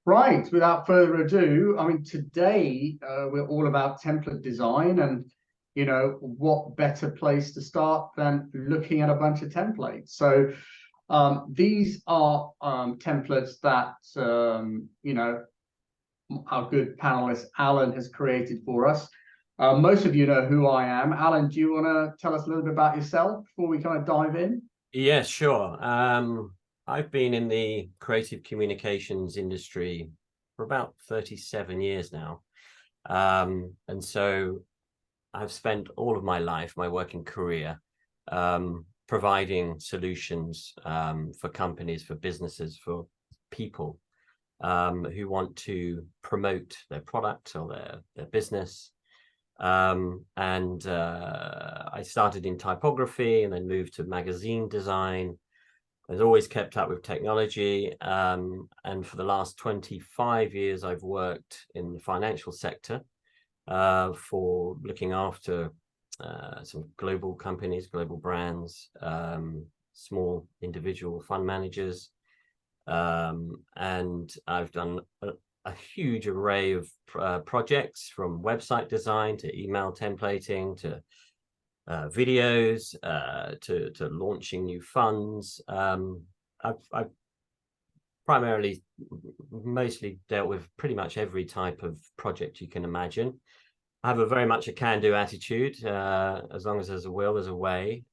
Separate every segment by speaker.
Speaker 1: Right, without further ado, I mean, today we're all about template design, and what better place to start than looking at a bunch of templates. So these are templates that our good panelist Alan has created for us. Most of you know who I am. Alan, do you want to tell us a little bit about yourself before we kind of dive in?
Speaker 2: Yeah, sure. I've been in the creative communications industry for about 37 years now. And so I've spent all of my life, my working career, providing solutions for companies, for businesses, for people who want to promote their product or their business. I started in typography and then moved to magazine design. I've always kept up with technology, and for the last 25 years I've worked in the financial sector for looking after some global companies, global brands, small individual fund managers, and I've done a huge array of projects, from website design to email templating to videos to launching new funds. I've primarily mostly dealt with pretty much every type of project you can imagine. I have a very much a can-do attitude. As long as there's a will, there's a way.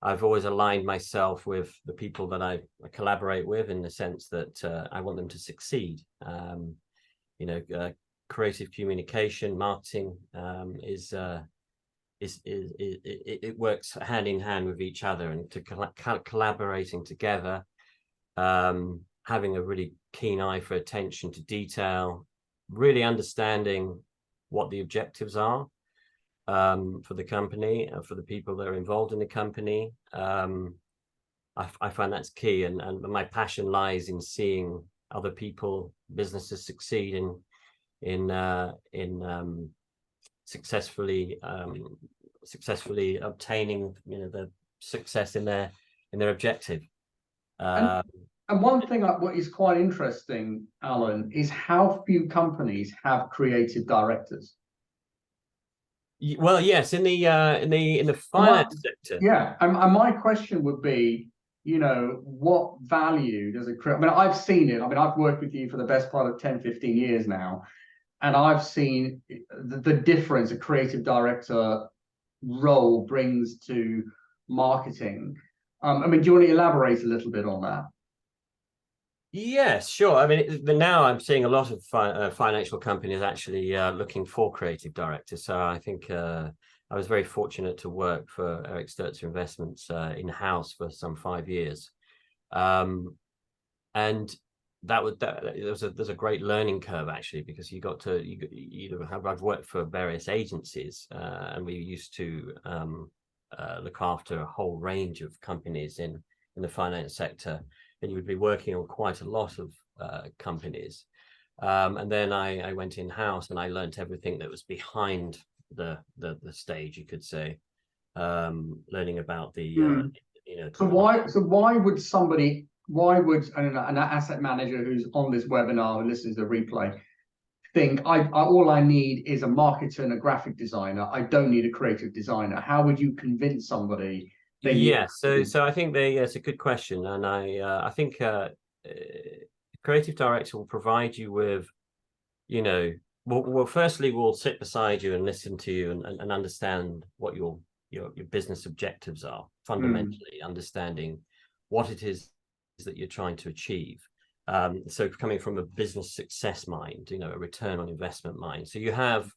Speaker 2: I've always aligned myself with the people that I collaborate with, in the sense that I want them to succeed. Creative communication, marketing it works hand in hand with each other, and to collaborating together, having a really keen eye for attention to detail, really understanding what the objectives are for the company, for the people that are involved in the company. I find that's key, and my passion lies in seeing other people, businesses succeed in successfully obtaining the success in their objective.
Speaker 1: And one thing what is quite interesting, Alan, is how few companies have creative directors.
Speaker 2: Well, yes, in the finance sector.
Speaker 1: Yeah, and my question would be, what value does I mean, I've seen it. I mean, I've worked with you for the best part of 10, 15 years now, and I've seen the difference a creative director role brings to marketing. I mean, do you want to elaborate a little bit on that?
Speaker 2: Yes, sure. I mean, now I'm seeing a lot of financial companies actually looking for creative directors. So I think I was very fortunate to work for Eric Sturzer Investments in-house for some 5 years, and there's a great learning curve, actually, because I've worked for various agencies, and we used to look after a whole range of companies in the finance sector. And you would be working on quite a lot of companies. And then I went in-house and I learned everything that was behind the stage, you could say, learning about the
Speaker 1: So why would an asset manager who's on this webinar and listens to the replay think all I need is a marketer and a graphic designer? I don't need a creative designer. How would you convince somebody?
Speaker 2: So I think it's a good question, and I think creative director will provide you with, well, firstly, we'll sit beside you and listen to you and understand what your business objectives are, fundamentally understanding what it is that you're trying to achieve. So coming from a business success mind, a return on investment mind. So you have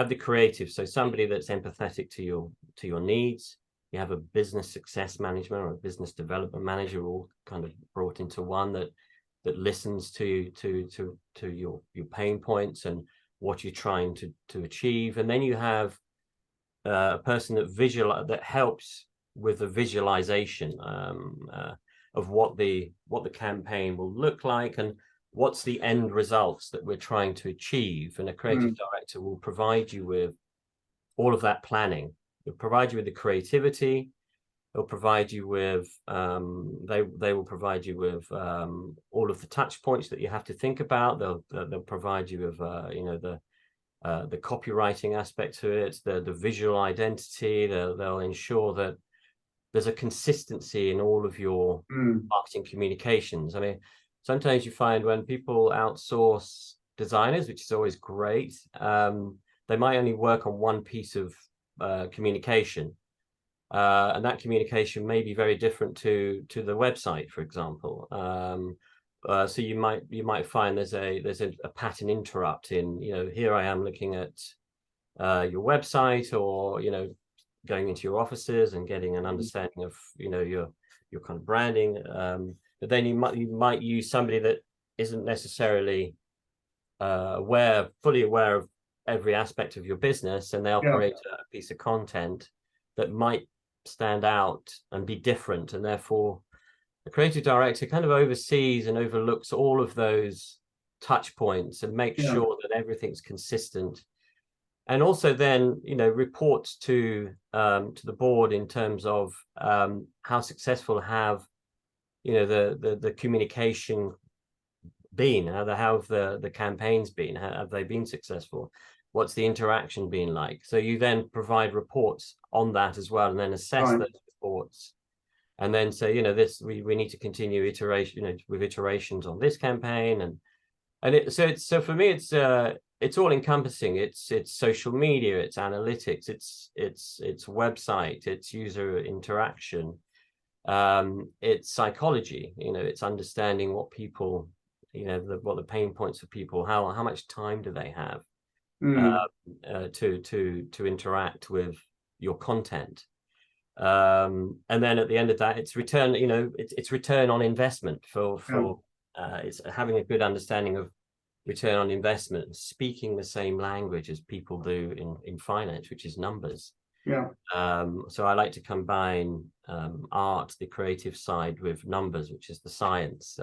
Speaker 2: the creative, so somebody that's empathetic to your needs. You have a business success management or a business development manager, all kind of brought into one, that listens to your pain points and what you're trying to achieve. And then you have a person that helps with the visualization of what the campaign will look like and what's the end results that we're trying to achieve. And a creative director will provide you with all of that planning. It'll provide you with the creativity, They'll provide you with they will provide you with all of the touch points that you have to think about. They'll provide you with the copywriting aspect to it, the visual identity. They'll ensure that there's a consistency in all of your marketing communications. I mean, sometimes you find when people outsource designers, which is always great, they might only work on one piece of communication. And that communication may be very different to the website, for example. So you might find there's a pattern interrupt in, here I am looking at your website, or going into your offices and getting an understanding of your kind of branding. But then you might use somebody that isn't necessarily fully aware of every aspect of your business, and they'll create a piece of content that might stand out and be different, and therefore the creative director kind of oversees and overlooks all of those touch points and makes sure that everything's consistent, and also then reports to the board in terms of how successful have the communication been, how have the campaigns been, have they been successful, what's the interaction been like. So you then provide reports on that as well, and then assess those reports, and then say, this we need to continue iteration, with iterations on this campaign, so for me it's all encompassing. It's social media, it's analytics, it's website, it's user interaction, it's psychology, it's understanding what people, what the pain points of people, how much time do they have to interact with your content, and then at the end of that, it's return, it's return on investment for it's having a good understanding of return on investment, speaking the same language as people do in finance, which is numbers. So I like to combine art, the creative side, with numbers, which is the science.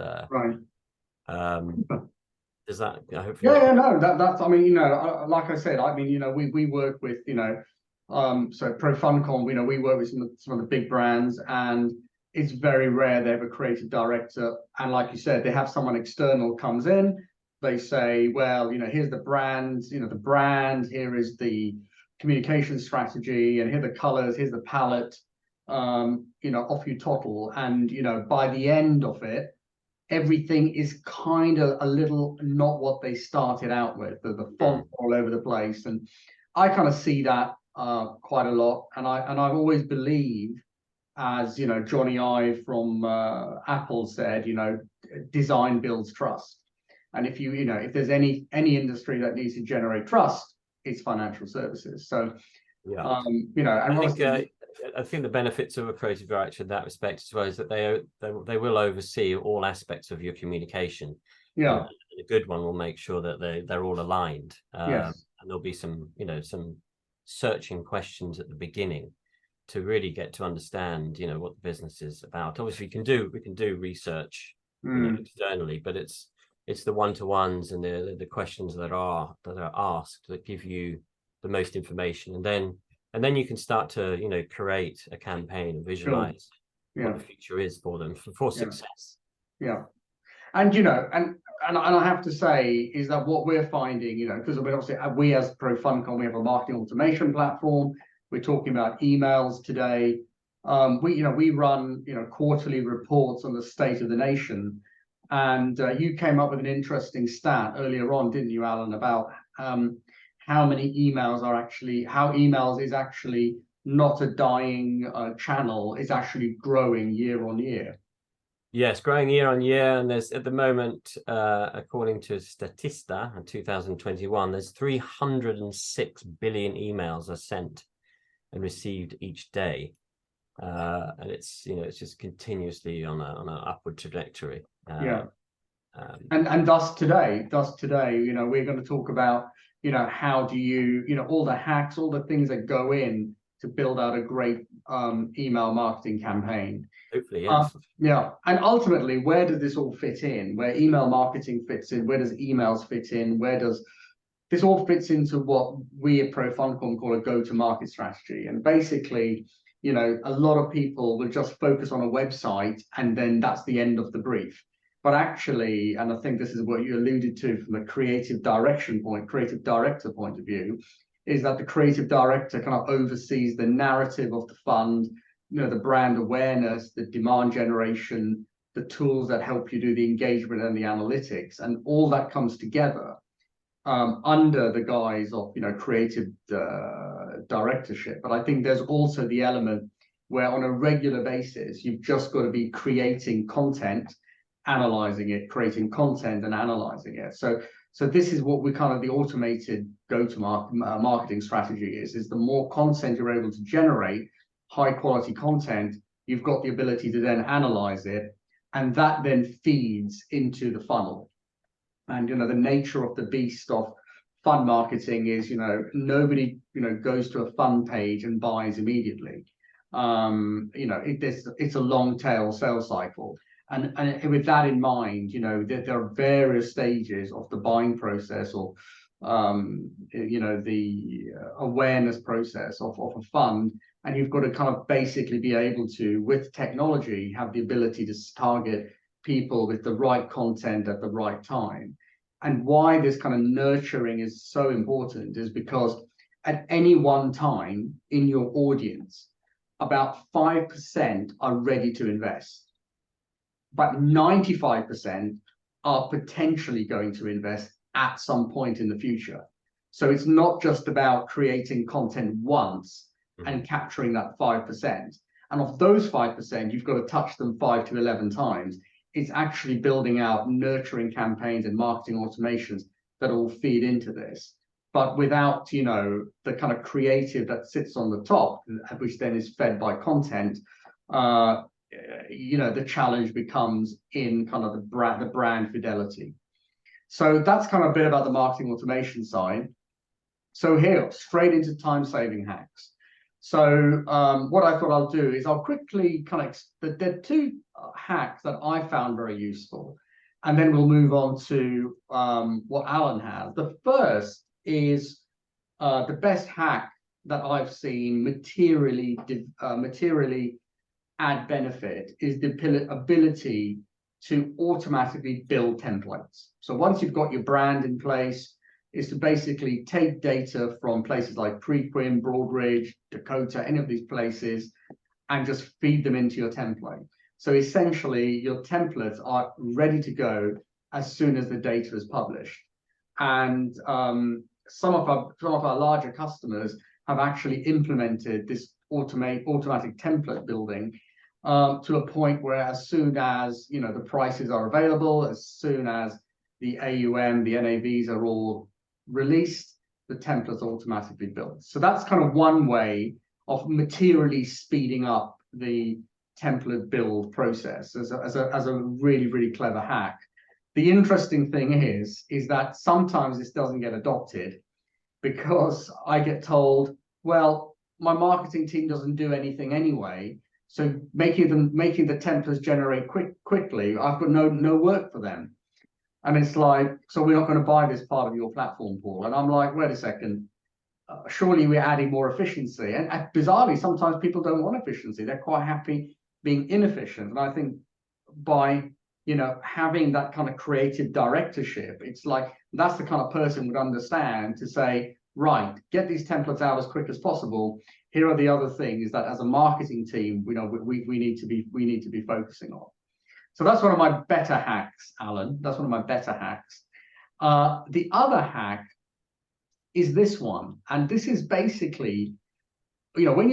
Speaker 2: Does that hopefully?
Speaker 1: No, that's, I mean, like I said, I mean, we work with, so Pro Funcom, we work with some of the big brands, and it's very rare they have a creative director, and like you said, they have someone external comes in, they say, well, here's the brand, the brand, here is the communication strategy, and here are the colors, here's the palette, off you toddle, and by the end of it, everything is kind of a little not what they started out with. The font all over the place, and I kind of see that quite a lot. And I've always believed, as Johnny Ive from Apple said, design builds trust. And if if there's any industry that needs to generate trust, it's financial services. So
Speaker 2: I think the benefits of a creative director in that respect as well is that they will oversee all aspects of your communication. A good one will make sure that they're all aligned. And there'll be some searching questions at the beginning to really get to understand what the business is about. Obviously we can do research externally, but it's the one-to-ones and the questions that are asked that give you the most information, and then you can start to create a campaign and visualize what the future is for them for success.
Speaker 1: And and I have to say is that what we're finding, because obviously we as Pro Funcom, we have a marketing automation platform. We're talking about emails today. We run quarterly reports on the state of the nation, and you came up with an interesting stat earlier on, didn't you, Alan, about how many emails how emails is actually not a dying channel, is actually growing year on year.
Speaker 2: Yes, growing year on year, and there's at the moment, according to Statista in 2021, there's 306 billion emails are sent and received each day, and it's it's just continuously on an upward trajectory.
Speaker 1: And thus today, we're going to talk about how do you all the hacks, all the things that go in to build out a great email marketing campaign.
Speaker 2: Hopefully, yes.
Speaker 1: And ultimately, where does this all fit in? Where email marketing fits in? Where does emails fit in? Where does this all fits into what we at Pro Funcom call a go-to-market strategy? And basically, you know, a lot of people will just focus on a website and then that's the end of the brief. But actually, and I think this is what you alluded to from a creative director point of view, is that the creative director kind of oversees the narrative of the fund, you know, the brand awareness, the demand generation, the tools that help you do the engagement and the analytics, and all that comes together under the guise of, you know, creative directorship. But I think there's also the element where on a regular basis, you've just got to be creating content, analyzing it, creating content and analyzing it. So this is what we kind of the automated go-to-market marketing strategy is the more content you're able to generate, high quality content, you've got the ability to then analyze it, and that then feeds into the funnel. And, you know, the nature of the beast of fund marketing is, you know, nobody, you know, goes to a fund page and buys immediately. You know, it's a long tail sales cycle. And with that in mind, you know, there are various stages of the buying process, or, you know, the awareness process of a fund. And you've got to kind of basically be able to, with technology, have the ability to target people with the right content at the right time. And why this kind of nurturing is so important is because at any one time in your audience, about 5% are ready to invest, but 95% are potentially going to invest at some point in the future. So it's not just about creating content once and capturing that 5%. And of those 5%, you've got to touch them 5 to 11 times. It's actually building out nurturing campaigns and marketing automations that all feed into this. But without, you know, the kind of creative that sits on the top, which then is fed by content, you know, the challenge becomes in kind of the brand fidelity. So that's kind of a bit about the marketing automation side. So here, straight into time-saving hacks. So what I thought I'll do is I'll quickly kind of, there are two hacks that I found very useful, and then we'll move on to what Alan has. The first is the best hack that I've seen materially add benefit is the ability to automatically build templates. So once you've got your brand in place, is to basically take data from places like Preqin, Broadridge, Dakota, any of these places, and just feed them into your template. So essentially, your templates are ready to go as soon as the data is published. And some of our larger customers have actually implemented this automatic template building to a point where as soon as, you know, the prices are available, as soon as the AUM, the NAVs are all released, the templates automatically built. So that's kind of one way of materially speeding up the template build process as a really, really clever hack. The interesting thing is that sometimes this doesn't get adopted because I get told, well, my marketing team doesn't do anything anyway, so making the templates generate quickly, I've got no work for them. And it's like, so we're not going to buy this part of your platform, Paul. And I'm like, wait a second, surely we're adding more efficiency. And bizarrely, sometimes people don't want efficiency. They're quite happy being inefficient. And I think by, you know, having that kind of creative directorship, it's like, that's the kind of person would understand to say, right, get these templates out as quick as possible. Here are the other things that as a marketing team, you know, we need to be focusing on. So that's one of my better hacks, Alan. That's one of my better hacks. The other hack is this one. And this is basically, you know, when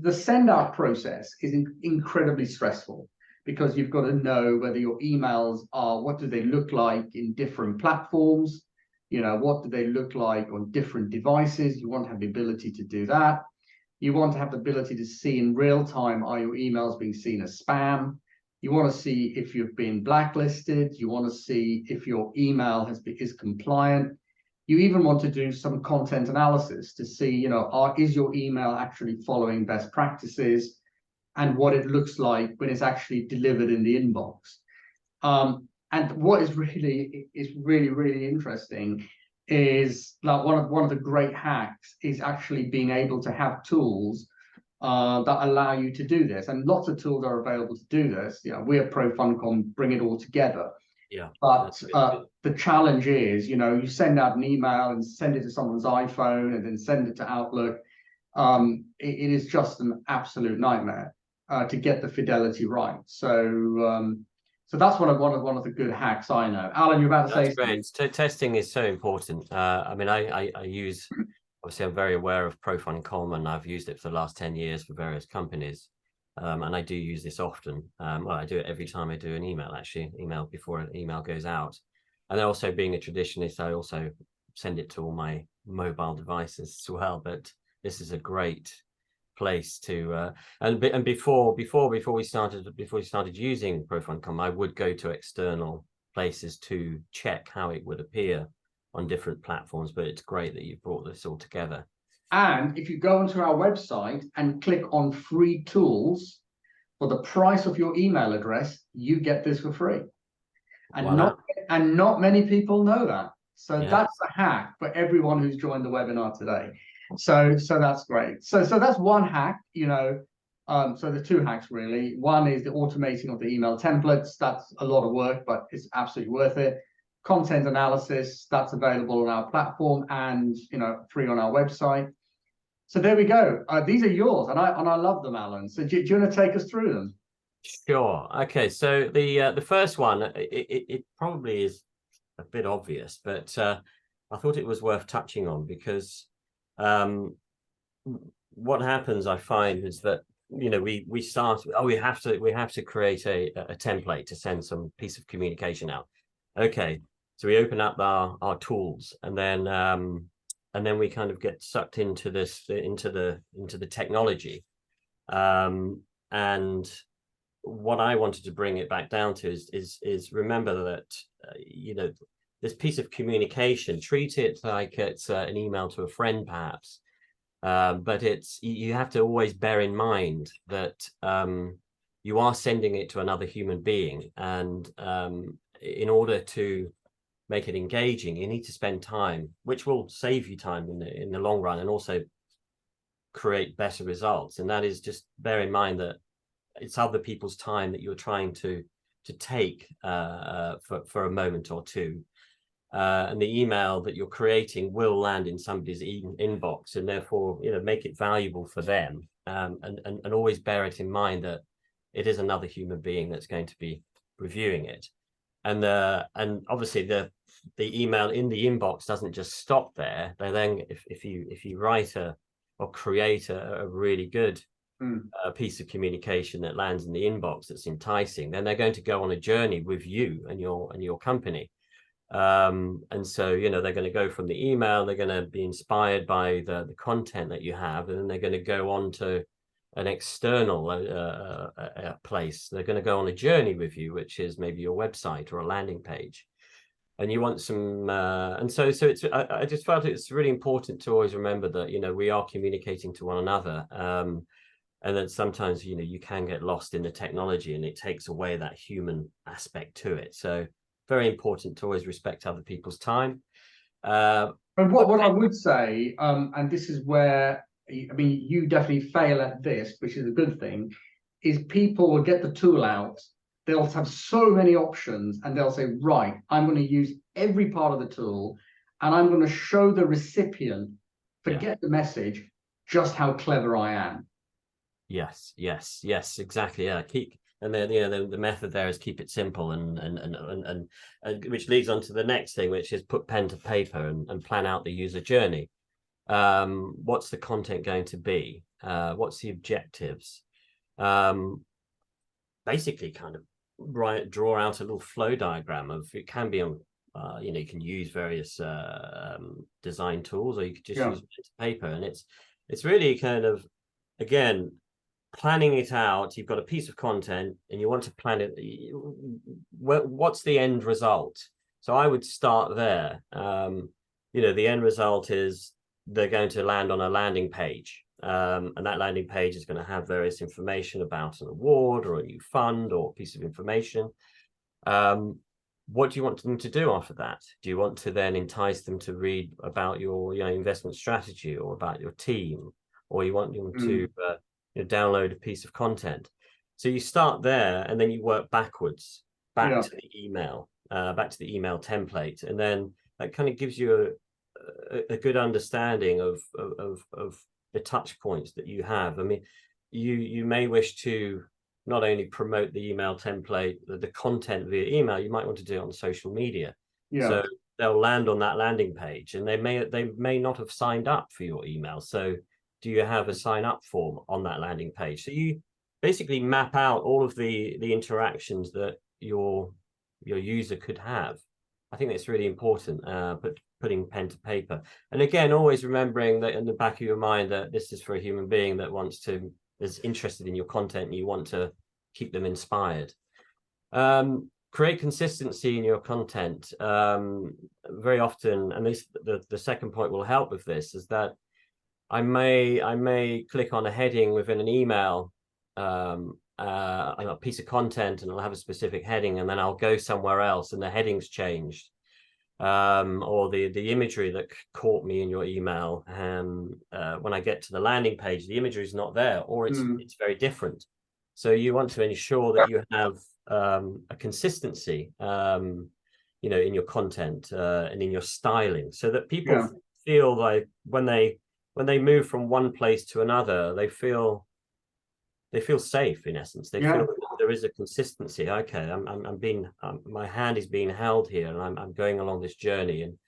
Speaker 1: the send out process is incredibly stressful because you've got to know whether your emails are, what do they look like in different platforms? You know, what do they look like on different devices? You want to have the ability to do that. You want to have the ability to see in real time, are your emails being seen as spam? You want to see if you've been blacklisted. You want to see if your email is compliant. You even want to do some content analysis to see, you know, is your email actually following best practices and what it looks like when it's actually delivered in the inbox. And what is really interesting is like one of the great hacks is actually being able to have tools that allow you to do this. And lots of tools are available to do this. You know, we at ProFundCom bring it all together.
Speaker 2: Yeah.
Speaker 1: But the challenge is, you know, you send out an email and send it to someone's iPhone and then send it to Outlook. It is just an absolute nightmare to get the fidelity right. So so that's one of the good hacks I know. Alan, you're about to say something.
Speaker 2: That's great. Testing is so important. I mean, I use, obviously I'm very aware of ProFundCom, and I've used it for the last 10 years for various companies. And I do use this often. Well, I do it every time I do an email, actually, email before an email goes out. And then also, being a traditionalist, I also send it to all my mobile devices as well. But this is a great place to and before we started using ProFundCom, I would go to external places to check how it would appear on different platforms. But it's great that you've brought this all together.
Speaker 1: And if you go onto our website and click on free tools, for the price of your email address, you get this for free. And
Speaker 2: Wow.
Speaker 1: not many people know that. So
Speaker 2: Yeah.
Speaker 1: that's a hack for everyone who's joined the webinar today. So that's great. So that's one hack, you know. So the two hacks really. One is the automating of the email templates. That's a lot of work, but it's absolutely worth it. Content analysis, that's available on our platform and, you know, free on our website. So there we go. These are yours, and I love them, Alan. So do you want to take us through them?
Speaker 2: Sure. Okay. So the first one, it probably is a bit obvious, but I thought it was worth touching on, because what happens, I find, is that, you know, we start, we have to create a template to send some piece of communication out. Okay. So we open up our tools, and then we kind of get sucked into the technology. And what I wanted to bring it back down to is remember that you know, this piece of communication, treat it like it's an email to a friend, perhaps, but you have to always bear in mind that you are sending it to another human being, and in order to make it engaging, you need to spend time, which will save you time in the long run, and also create better results. And that is, just bear in mind that it's other people's time that you're trying to take for a moment or two, and the email that you're creating will land in somebody's inbox, and therefore, you know, make it valuable for them, and always bear it in mind that it is another human being that's going to be reviewing it. And obviously the email in the inbox doesn't just stop there. They then, if you write or create a really good piece of communication that lands in the inbox that's enticing, then they're going to go on a journey with you and your company. And so, you know, they're going to go from the email, they're going to be inspired by the content that you have, and then they're going to go on to an external place. They're going to go on a journey with you, which is maybe your website or a landing page. And you want some, and so it's, I just felt it's really important to always remember that, you know, we are communicating to one another. And then sometimes, you know, you can get lost in the technology, and it takes away that human aspect to it. So very important to always respect other people's time.
Speaker 1: But what I would say, and this is where, I mean, you definitely fail at this, which is a good thing, is people will get the tool out, they'll have so many options, and they'll say, right, I'm going to use every part of the tool, and I'm going to show the recipient, forget the message, just how clever I am.
Speaker 2: Yes, exactly. Yeah, and then, you know, the method there is keep it simple, and which leads on to the next thing, which is put pen to paper and plan out the user journey. What's the content going to be? What's the objectives? Basically, kind of draw out a little flow diagram of, it can be on, you know, you can use various design tools, or you could just use pen to paper, and it's really kind of, again, planning it out. You've got a piece of content and you want to plan it. What's the end result? So I would start there. You know, the end result is they're going to land on a landing page, and that landing page is going to have various information about an award or a new fund or a piece of information. What do you want them to do after that? Do you want to then entice them to read about your, you know, investment strategy, or about your team, or you want them to download a piece of content. So you start there, and then you work backwards back to the email, back to the email template, and then that kind of gives you a good understanding of the touch points that you have. I mean, you may wish to not only promote the email template, the content via email, you might want to do it on social media. So they'll land on that landing page, and they may not have signed up for your email. So do you have a sign up form on that landing page? So you basically map out all of the interactions that your user could have. I think that's really important, but putting pen to paper. And again, always remembering that in the back of your mind that this is for a human being that is interested in your content, and you want to keep them inspired. Create consistency in your content. Very often, and the second point will help with this, is that I may click on a heading within an email, a piece of content, and I'll have a specific heading, and then I'll go somewhere else and the heading's changed, or the imagery that caught me in your email, when I get to the landing page, the imagery is not there, or it's very different. So you want to ensure that you have a consistency, in your content, and in your styling, so that people feel like when they move from one place to another, they feel safe, in essence. They feel there is a consistency. Okay, I'm being, my hand is being held here, and I'm going along this journey, and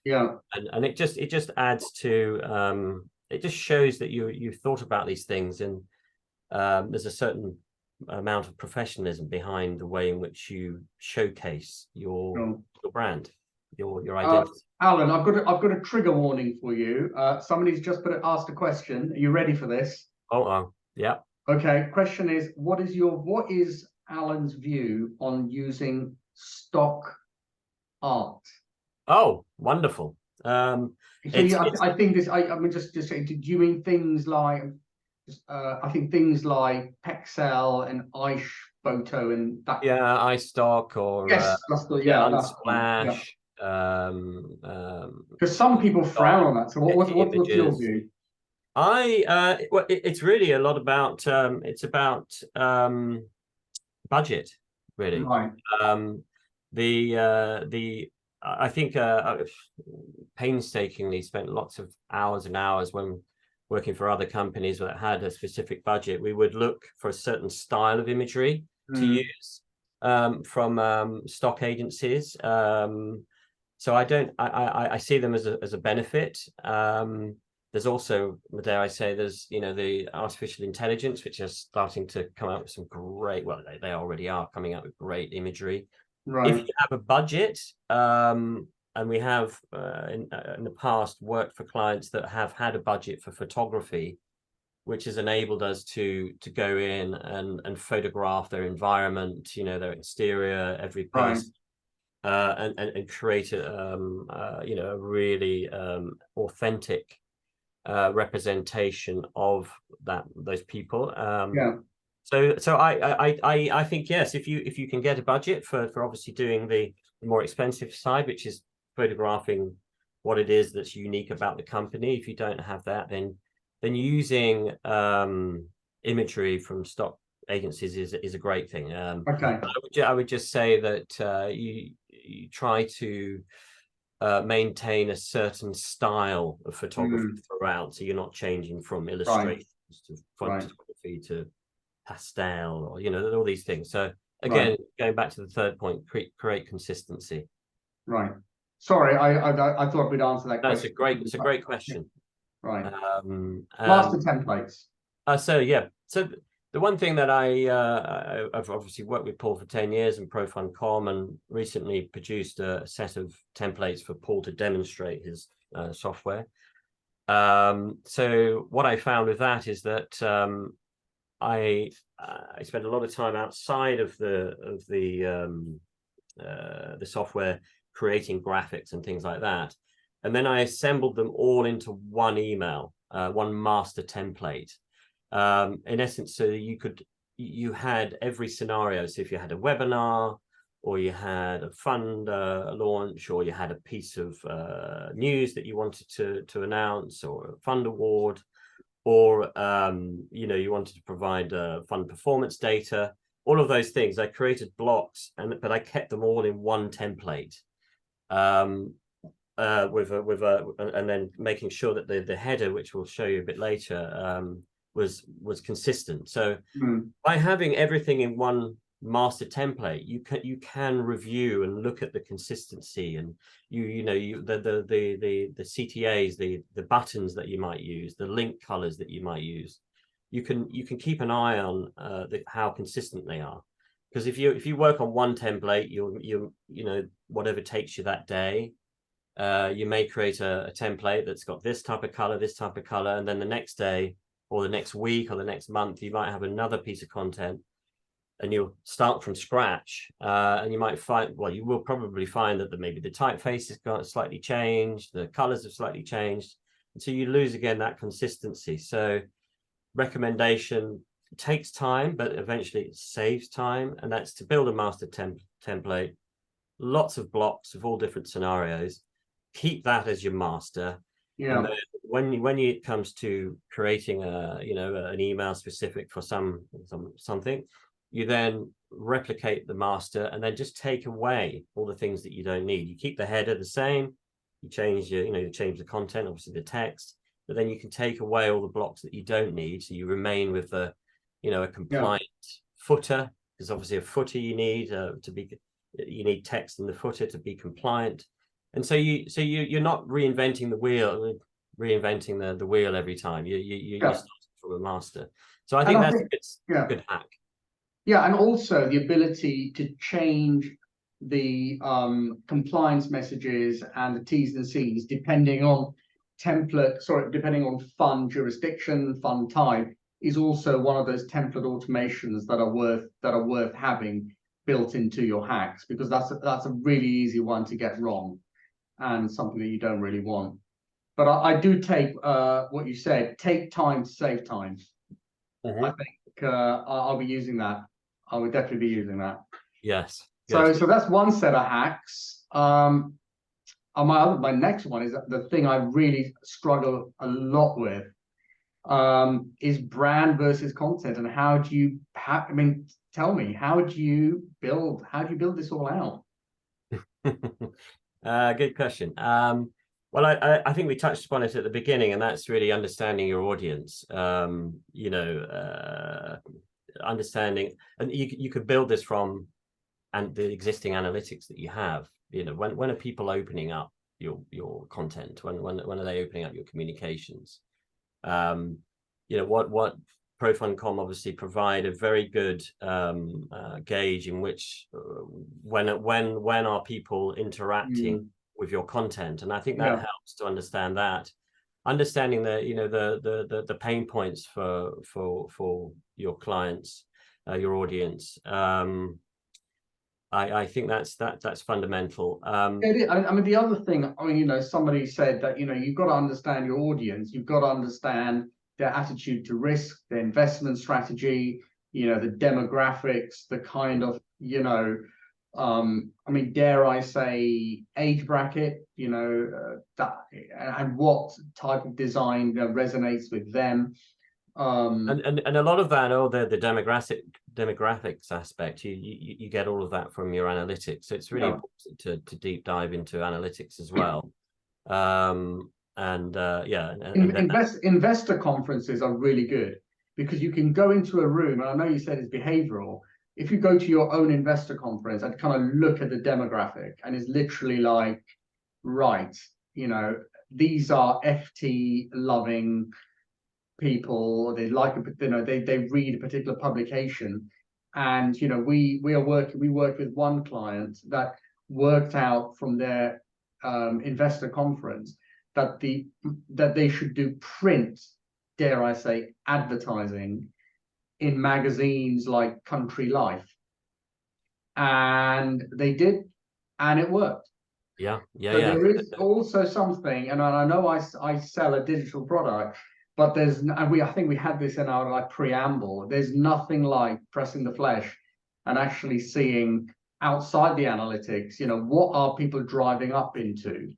Speaker 2: it just adds to, it just shows that you've thought about these things, and there's a certain amount of professionalism behind the way in which you showcase your brand, your identity.
Speaker 1: Alan, I've got a trigger warning for you. Somebody's just asked a question. Are you ready for this?
Speaker 2: Yeah.
Speaker 1: Okay. Question is, what is Alan's view on using stock art?
Speaker 2: Oh, wonderful.
Speaker 1: I think this. I mean, just say, do you mean things like? I think things like Pexel and iPhoto and that.
Speaker 2: Yeah, iStock or Unsplash.
Speaker 1: Because some people frown on that. So what's your view?
Speaker 2: Well, it's really a lot about it's about budget, really.
Speaker 1: Right.
Speaker 2: I think painstakingly spent lots of hours and hours when working for other companies that had a specific budget. We would look for a certain style of imagery to use from stock agencies. So I see them as a benefit. There's also, dare I say, there's the artificial intelligence, which is starting to come out with some great, well, they already are coming out with great imagery.
Speaker 1: Right.
Speaker 2: If you have a budget, and we have in the past worked for clients that have had a budget for photography, which has enabled us to go in and photograph their environment, their exterior, every person, and create a really authentic representation of those people. So I think, yes, if you can get a budget for obviously doing the more expensive side, which is photographing what it is that's unique about the company. If you don't have that, then using imagery from stock agencies is a great thing. I would just say that you try to maintain a certain style of photography throughout, so you're not changing from illustrations to photography to pastel, or all these things. So again, going back to the third point, create consistency.
Speaker 1: Right. Sorry, I thought we'd answer that question.
Speaker 2: It's a great question.
Speaker 1: Right. Master templates.
Speaker 2: So the one thing that I've obviously worked with Paul for 10 years in Profund.com, and recently produced a set of templates for Paul to demonstrate his software. So what I found with that is that I spent a lot of time outside of the software, creating graphics and things like that, and then I assembled them all into one email, one master template. In essence, so you had every scenario. So if you had a webinar, or you had a fund launch, or you had a piece of news that you wanted to announce, or a fund award, or you know, you wanted to provide fund performance data, all of those things. I created blocks, but I kept them all in one template, and then making sure that the header, which we'll show you a bit later, was consistent. So by having everything in one master template, you can review and look at the consistency, and the CTAs, the buttons that you might use, the link colors that you might use. You can keep an eye on how consistent they are, because if you work on one template, you know, whatever takes you that day, you may create a template that's got this type of color, and then the next day or the next week or the next month, you might have another piece of content, and you'll start from scratch, and you might find, well, you will probably find that maybe the typeface has got slightly changed, the colors have slightly changed, and so you lose again that consistency. So recommendation takes time, but eventually it saves time, and that's to build a master template, lots of blocks of all different scenarios. Keep that as your master.
Speaker 1: Yeah.
Speaker 2: And then when it comes to creating an email specific for something, you then replicate the master and then just take away all the things that you don't need. You keep the header the same, you change you change the content, obviously the text, but then you can take away all the blocks that you don't need, so you remain with a compliant footer, because obviously a footer you need you need text in the footer to be compliant. And so you're not reinventing the wheel every time. You start from a master. So I think it's a good hack.
Speaker 1: Yeah, and also the ability to change the compliance messages and the T's and C's depending on depending on fund jurisdiction, fund type, is also one of those template automations that are worth having built into your hacks, because that's a really easy one to get wrong, and something that you don't really want. But I do take what you said, take time to save time. I think I'll be using that. I would definitely be using that.
Speaker 2: Yes.
Speaker 1: So that's one set of hacks. My next one is the thing I really struggle a lot with, is brand versus content, and how do you tell me, how do you build this all out?
Speaker 2: Good question. Well, I think we touched upon it at the beginning, and that's really understanding your audience. Understanding, and you could build this from the existing analytics that you have. When are people opening up your content? When are they opening up your communications? What Pro.com obviously provide a very good gauge in which when are people interacting with your content, and I think that helps to understand that. Understanding the pain points for your clients, your audience. I think that's fundamental.
Speaker 1: I mean, the other thing, somebody said that you've got to understand your audience, you've got to understand their attitude to risk, their investment strategy, the demographics, the kind of dare I say, age bracket, that, and what type of design resonates with them.
Speaker 2: And a lot of that, the demographics aspect, you get all of that from your analytics. So it's really important to deep dive into analytics as well.
Speaker 1: Investor conferences are really good, because you can go into a room, and I know you said it's behavioral. If you go to your own investor conference and kind of look at the demographic, and it's literally like, right, these are FT loving people. They they read a particular publication, and we worked with one client that worked out from their investor conference that they should do print, dare I say, advertising in magazines like Country Life, and they did, and it worked. So there is also something, and I know I sell a digital product, but I think we had this in our preamble. There's nothing like pressing the flesh and actually seeing outside the analytics, what are people driving up into?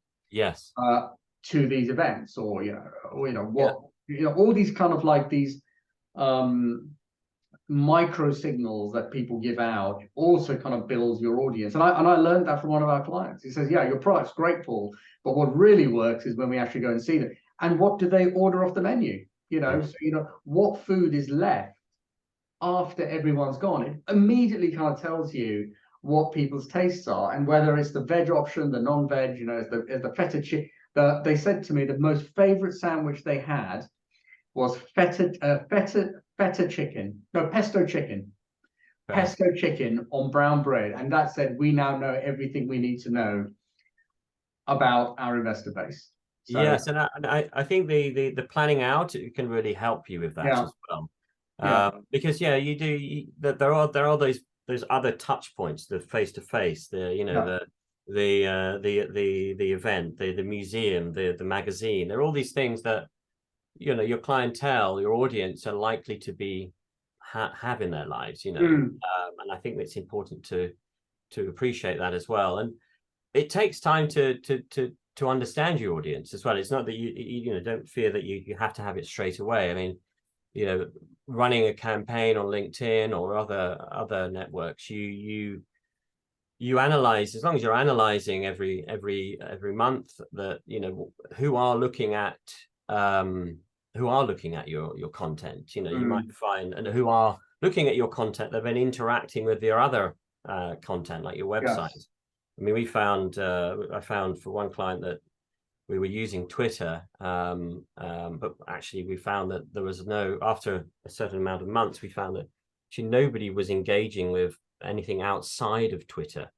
Speaker 1: To these events, or You know, all these kind of like these micro signals that people give out also kind of builds your audience. And I learned that from one of our clients. He says, yeah, your product's great, Paul, but what really works is when we actually go and see them. And what do they order off the menu? You know, so, you know, what food is left after everyone's gone? It immediately kind of tells you what people's tastes are, and whether it's the veg option, the non-veg, you know, is the feta chicken. They said to me the most favorite sandwich they had was pesto chicken on brown bread. And that said, we now know everything we need to know about our investor base. So,
Speaker 2: yes, and I think the planning out, it can really help you with that as well. Because there are those other touch points, the face to face, the event, the museum, the magazine. There are all these things that, you know, your clientele, your audience are likely to be have in their lives, you know. And I think it's important to appreciate that as well. And it takes time to understand your audience as well. It's not that you know, don't fear that you have to have it straight away. I mean, you know, running a campaign on LinkedIn or other networks, you analyze, as long as you're analyzing every month, that, you know, who are looking at your content. You know, you might find, and who are looking at your content, they've been interacting with your other content, like your website. Yes. I mean, I found for one client that we were using Twitter, but actually we found that there was after a certain amount of months, we found that actually nobody was engaging with anything outside of Twitter.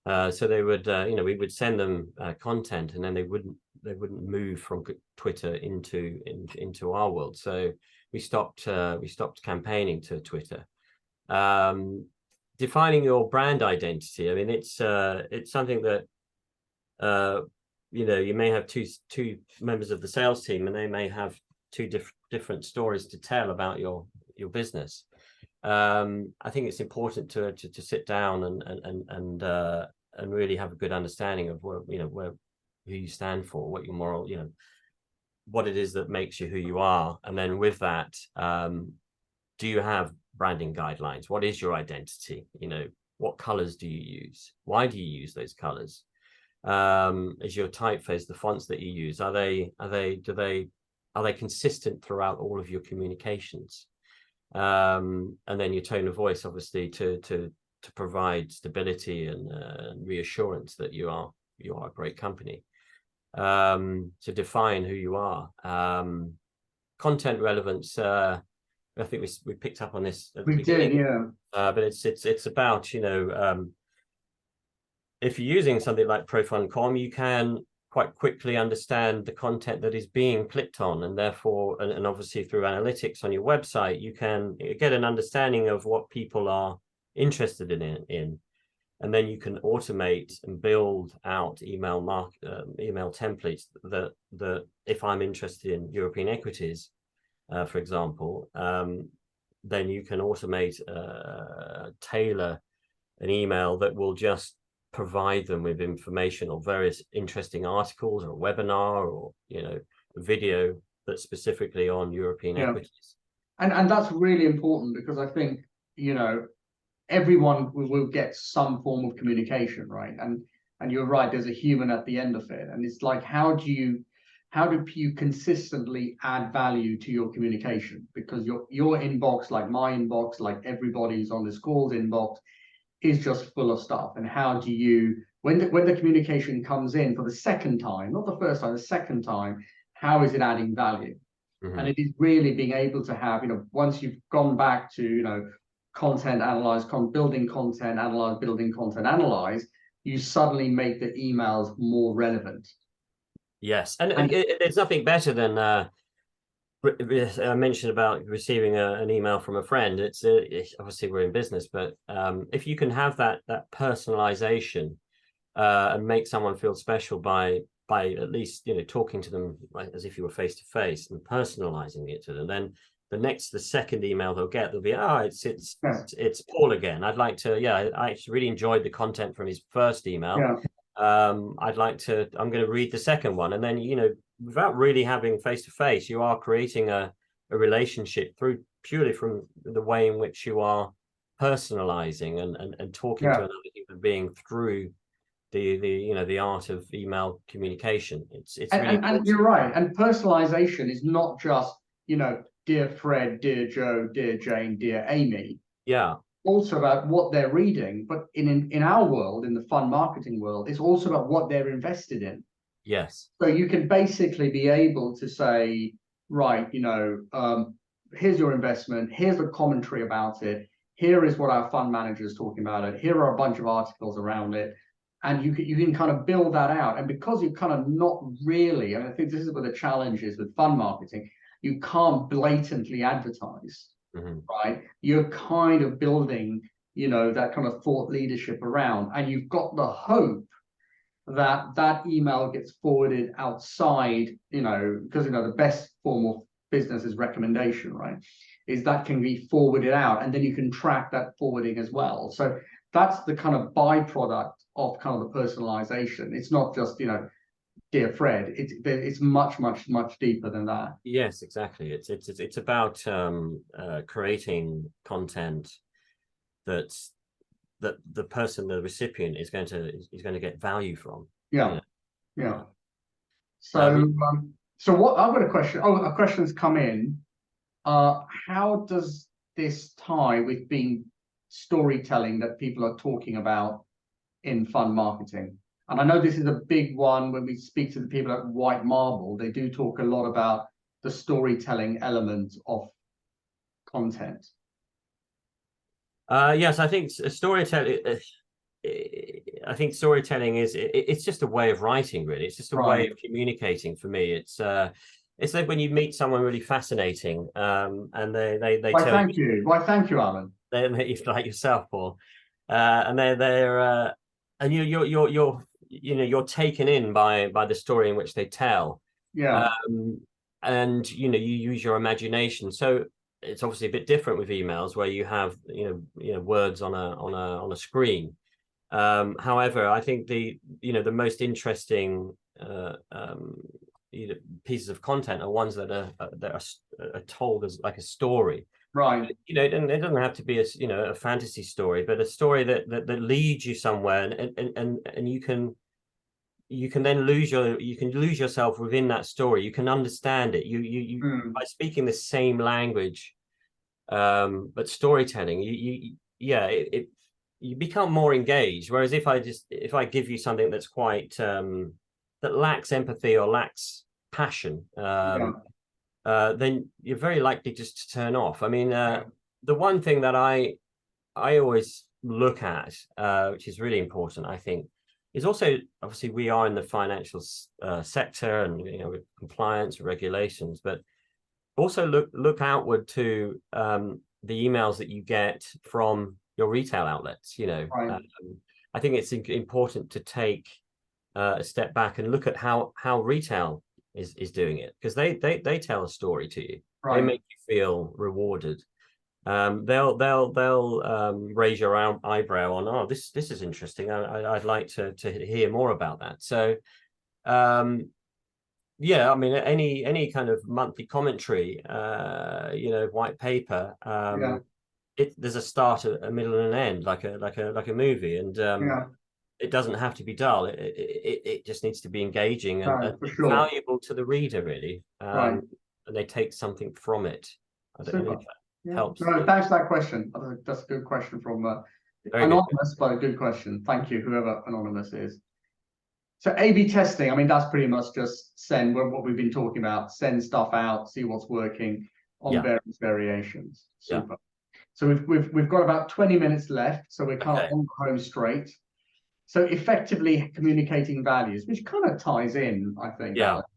Speaker 2: So they would, you know, we would send them content, and then they wouldn't move from Twitter into our world. So we stopped campaigning to Twitter. Defining your brand identity. I mean, it's something that you know, you may have two members of the sales team, and they may have two different stories to tell about your business. I think it's important to sit down and really have a good understanding of who you stand for, what your moral, you know, what it is that makes you who you are. And then with that, do you have branding guidelines? What is your identity? You know, what colors do you use? Why do you use those colors? Is your typeface, the fonts that you use, are they consistent throughout all of your communications? And then your tone of voice, obviously, to provide stability and reassurance that you are a great company. To define who you are. Content relevance. I think we picked up on this at the beginning.
Speaker 1: Did, yeah.
Speaker 2: But it's about, you know, if you're using something like Profund.com, you can quite quickly understand the content that is being clicked on, and therefore, and obviously through analytics on your website, you can get an understanding of what people are interested in. And then you can automate and build out email templates that if I'm interested in European equities, for example, then you can automate, tailor an email that will just provide them with information or various interesting articles or a webinar or, you know, a video that's specifically on European equities.
Speaker 1: And that's really important, because I think, you know, everyone will get some form of communication, right? And you're right, there's a human at the end of it. And it's like, how do you consistently add value to your communication? Because your inbox, like my inbox, like everybody's on this call's inbox, is just full of stuff. And how do you, when the communication comes in for the second time, not the first time, the second time, how is it adding value? And it is really being able to have, you know, once you've gone back to, you know, content analyze, building content analyze, building content analyze, you suddenly make the emails more relevant.
Speaker 2: Yes, and there's nothing better than I mentioned about receiving an email from a friend. It's obviously we're in business, but if you can have that personalization and make someone feel special by at least, you know, talking to them like as if you were face to face and personalizing it to them, then the second email they'll get, they'll be, it's Paul again. I'd like to, I actually really enjoyed the content from his first email. I'm going to read the second one. And then, you know, without really having face to face, you are creating a relationship through purely from the way in which you are personalizing and talking to
Speaker 1: Yeah.
Speaker 2: another human being through the art of email communication. It's really
Speaker 1: And
Speaker 2: important.
Speaker 1: you're right. And personalization is not just, dear Fred, dear Joe, dear Jane, dear Amy.
Speaker 2: Yeah.
Speaker 1: Also about what they're reading, but in our world, in the fund marketing world, it's also about what they're invested in.
Speaker 2: Yes.
Speaker 1: So you can basically be able to say, right, here's your investment, here's the commentary about it, here is what our fund manager is talking about it, here are a bunch of articles around it, and you can kind of build that out. And because you're kind of not really, and I think this is where the challenge is with fund marketing, you can't blatantly advertise, right? You're kind of building, that kind of thought leadership around, and you've got the hope that that email gets forwarded outside, because the best form of business is recommendation, right? Is that can be forwarded out, and then you can track that forwarding as well. So that's the kind of byproduct of kind of the personalization. It's not just, dear Fred. It's much, much, much deeper than that.
Speaker 2: Yes, exactly. It's about creating content that's that the person, the recipient, is going to get value from.
Speaker 1: Yeah, yeah.
Speaker 2: Uh,
Speaker 1: So, so what I've got a question. Oh, a question's come in. How does this tie with being storytelling that people are talking about in fund marketing? And I know this is a big one when we speak to the people at White Marble. They do talk a lot about the storytelling element of content.
Speaker 2: yes, I think storytelling. I think storytelling it's just a way of writing, really. It's just a way
Speaker 1: Right.
Speaker 2: of communicating for me. It's like when you meet someone really fascinating, and they
Speaker 1: Why,
Speaker 2: tell you,
Speaker 1: thank you. Why, thank you, Alan.
Speaker 2: they like yourself, Paul, and they're and you're taken in by the story in which they tell,
Speaker 1: Yeah.
Speaker 2: and you use your imagination. So it's obviously a bit different with emails where you have words on a screen. However, I think the most interesting pieces of content are ones that are told as like a story.
Speaker 1: Right.
Speaker 2: It doesn't have to be a fantasy story, but a story that leads you somewhere, and you can then lose yourself within that story. You can understand it. You by speaking the same language, but storytelling, you become more engaged. Whereas if I give you something that's quite that lacks empathy or lacks passion,
Speaker 1: Yeah.
Speaker 2: then you're very likely just to turn off. I mean, the one thing that I always look at, which is really important, I think, is also, obviously we are in the financial sector, and with compliance and regulations, but also look outward to the emails that you get from your retail outlets.
Speaker 1: Right.
Speaker 2: I think it's important to take a step back and look at how retail is doing it, because they tell a story to you. They
Speaker 1: Right.
Speaker 2: make you feel rewarded. They'll raise your eyebrow on, oh, this is interesting. I'd like to hear more about that. So yeah, I mean, any kind of monthly commentary, white paper,
Speaker 1: Yeah.
Speaker 2: there's a start, a middle, and an end, like a movie, and
Speaker 1: Yeah.
Speaker 2: it doesn't have to be dull. It just needs to be engaging
Speaker 1: No,
Speaker 2: and
Speaker 1: for sure.
Speaker 2: valuable to the reader, really,
Speaker 1: Right.
Speaker 2: and they take something from it. I don't know if
Speaker 1: Super.
Speaker 2: that
Speaker 1: Yeah.
Speaker 2: helps.
Speaker 1: No, thanks for that question. I think that's a good question from
Speaker 2: Very good.
Speaker 1: anonymous, but a good question. Thank you, whoever anonymous is. So A/B testing, I mean, that's pretty much just send what we've been talking about, send stuff out, see what's working on
Speaker 2: Yeah,
Speaker 1: various variations.
Speaker 2: yeah.
Speaker 1: Super. So we've got about 20 minutes left, so we're kind of
Speaker 2: Okay.
Speaker 1: on the home straight. So effectively communicating values, which kind of ties in, I think,
Speaker 2: Yeah,
Speaker 1: Alex.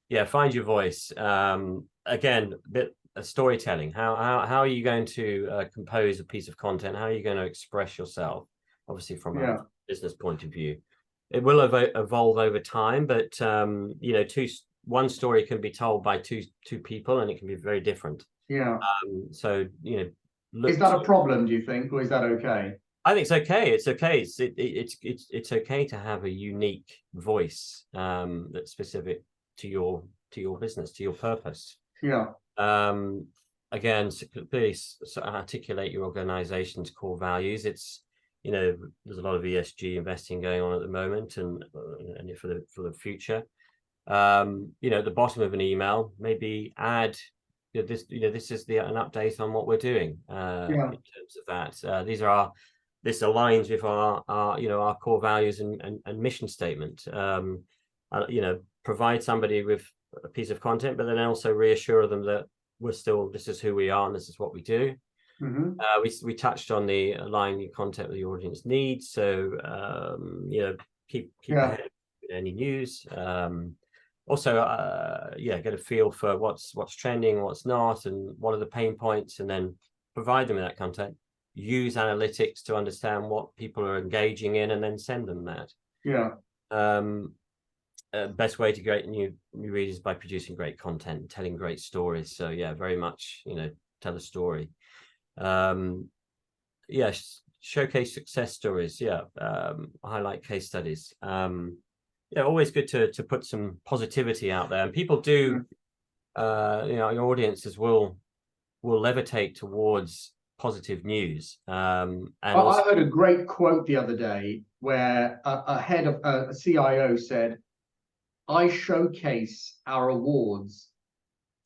Speaker 2: yeah. Find your voice. Again, a bit of storytelling. How are you going to compose a piece of content? How are you going to express yourself? Obviously, from a
Speaker 1: Yeah.
Speaker 2: business point of view, it will evolve over time. But one story can be told by two people, and it can be very different.
Speaker 1: Yeah.
Speaker 2: So
Speaker 1: Is
Speaker 2: look
Speaker 1: that
Speaker 2: to,
Speaker 1: a problem, do you think, or is that okay?
Speaker 2: I think it's okay. It's okay. It's okay to have a unique voice that's specific to your business, to your purpose.
Speaker 1: Yeah.
Speaker 2: Again, please articulate your organization's core values. It's, there's a lot of ESG investing going on at the moment, and for the future. At the bottom of an email, maybe add this. This is an update on what we're doing in terms of that. This aligns with our core values and mission statement. Provide somebody with a piece of content, but then also reassure them that this is who we are and this is what we do. We touched on the align your content with the audience needs. So keep ahead of any news. Also, get a feel for what's trending, what's not, and what are the pain points, and then provide them with that content. Use analytics to understand what people are engaging in, and then send them that. Best way to get new readers by producing great content and telling great stories. So very much tell a story. Showcase success stories. Highlight case studies. Always good to put some positivity out there, and people do. Your audiences will levitate towards positive news. And
Speaker 1: I heard a great quote the other day where a head of a CIO said, "I showcase our awards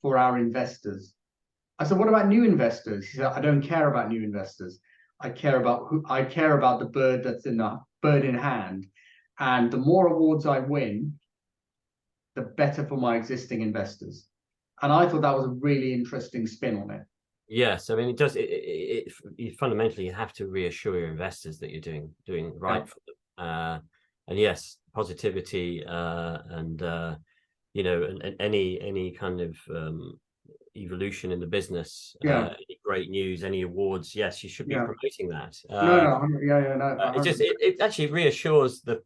Speaker 1: for our investors." I said, "What about new investors?" He said, "I don't care about new investors. I care about the bird that's in the bird in hand. And the more awards I win, the better for my existing investors." And I thought that was a really interesting spin on it.
Speaker 2: Yes, I mean, it does. You fundamentally have to reassure your investors that you're doing right for them. And yes, positivity and any kind of evolution in the business, any great news, any awards. Yes, you should be promoting that. It actually reassures the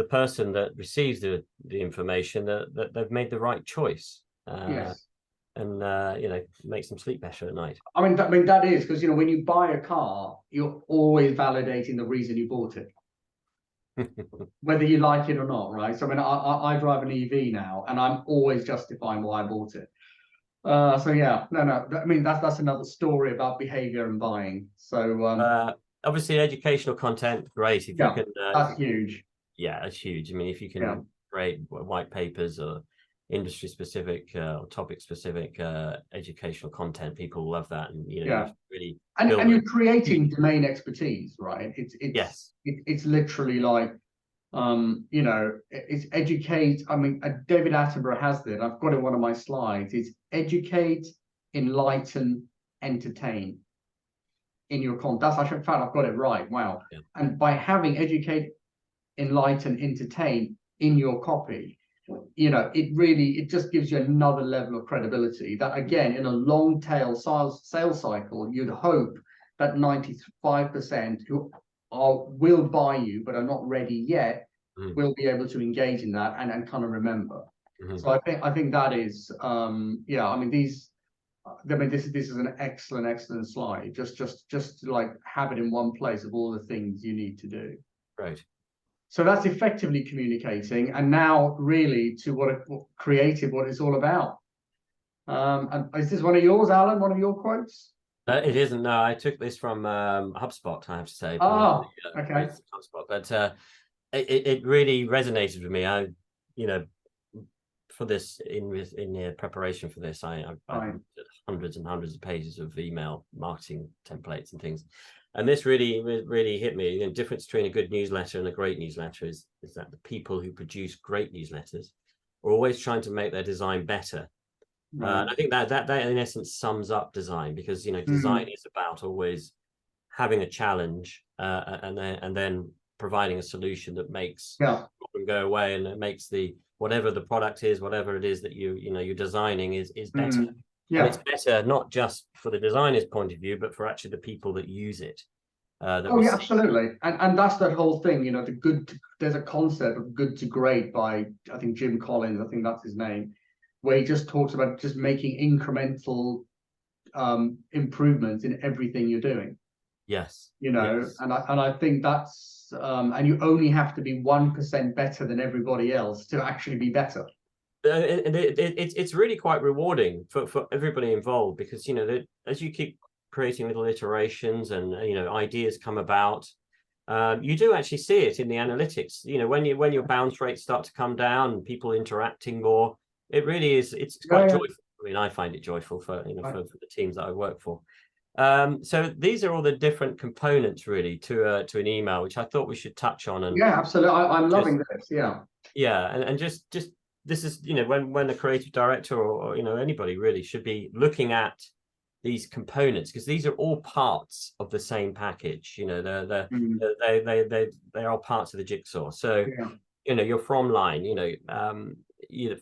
Speaker 2: person that receives the information that they've made the right choice. And makes them sleep better at night.
Speaker 1: I mean that is because when you buy a car, you're always validating the reason you bought it, whether you like it or not, right? So I drive an EV now, and I'm always justifying why I bought it. That's another story about behavior and buying. So
Speaker 2: obviously, educational content, great. If you can,
Speaker 1: that's huge.
Speaker 2: Yeah, that's huge. I mean, if you can create white papers or industry specific or topic specific educational content, people love that, and really
Speaker 1: and you're creating domain expertise, right? It's literally like it's educate. I mean, David Attenborough has it. I've got it on one of my slides. It's educate, enlighten, entertain in your content. That's actually, in fact, I've got it right. Wow. And by having educate, enlighten, entertain in your copy, it just gives you another level of credibility that, again, in a long tail sales cycle, you'd hope that 95% who will buy you but are not ready yet will be able to engage in that and kind of remember. So I think that is this is an excellent slide. Just to like have it in one place of all the things you need to do.
Speaker 2: Right.
Speaker 1: So that's effectively communicating, and now really to what it's all about. And is this one of yours, Alan? One of your quotes?
Speaker 2: It isn't. No, I took this from HubSpot, I have to say.
Speaker 1: Okay.
Speaker 2: HubSpot, but it really resonated with me. For this in the preparation for this, I did hundreds and hundreds of pages of email marketing templates and things. And this really hit me. The difference between a good newsletter and a great newsletter is that the people who produce great newsletters are always trying to make their design better. And I think that in essence sums up design, because design is about always having a challenge and then providing a solution that makes them go away, and it makes whatever the product is, whatever it is that you're designing is better. And it's better not just for the designer's point of view, but for actually the people that use it.
Speaker 1: Absolutely. And that's that whole thing, there's a concept of good to great by, I think, Jim Collins, I think that's his name, where he just talks about just making incremental improvements in everything you're doing.
Speaker 2: Yes.
Speaker 1: you know,
Speaker 2: Yes.
Speaker 1: and I think that's and you only have to be 1% better than everybody else to actually be better.
Speaker 2: And it's really quite rewarding for everybody involved, because, you know, that as you keep creating little iterations and, you know, ideas come about, you do actually see it in the analytics. You know, when your bounce rates start to come down and people interacting more, it really is, it's quite
Speaker 1: Yeah,
Speaker 2: joyful. I mean, I find it joyful for, you know,
Speaker 1: yeah.
Speaker 2: for the teams that I work for. So these are all the different components really to an email, which I thought we should touch on. And
Speaker 1: Yeah, absolutely. I'm
Speaker 2: just,
Speaker 1: loving this. Yeah.
Speaker 2: yeah, and just this is, you know, when a creative director or, you know, anybody really should be looking at these components, because these are all parts of the same package. You know,
Speaker 1: Mm,
Speaker 2: they are all parts of the jigsaw. So,
Speaker 1: yeah.
Speaker 2: you know, your from line, you know,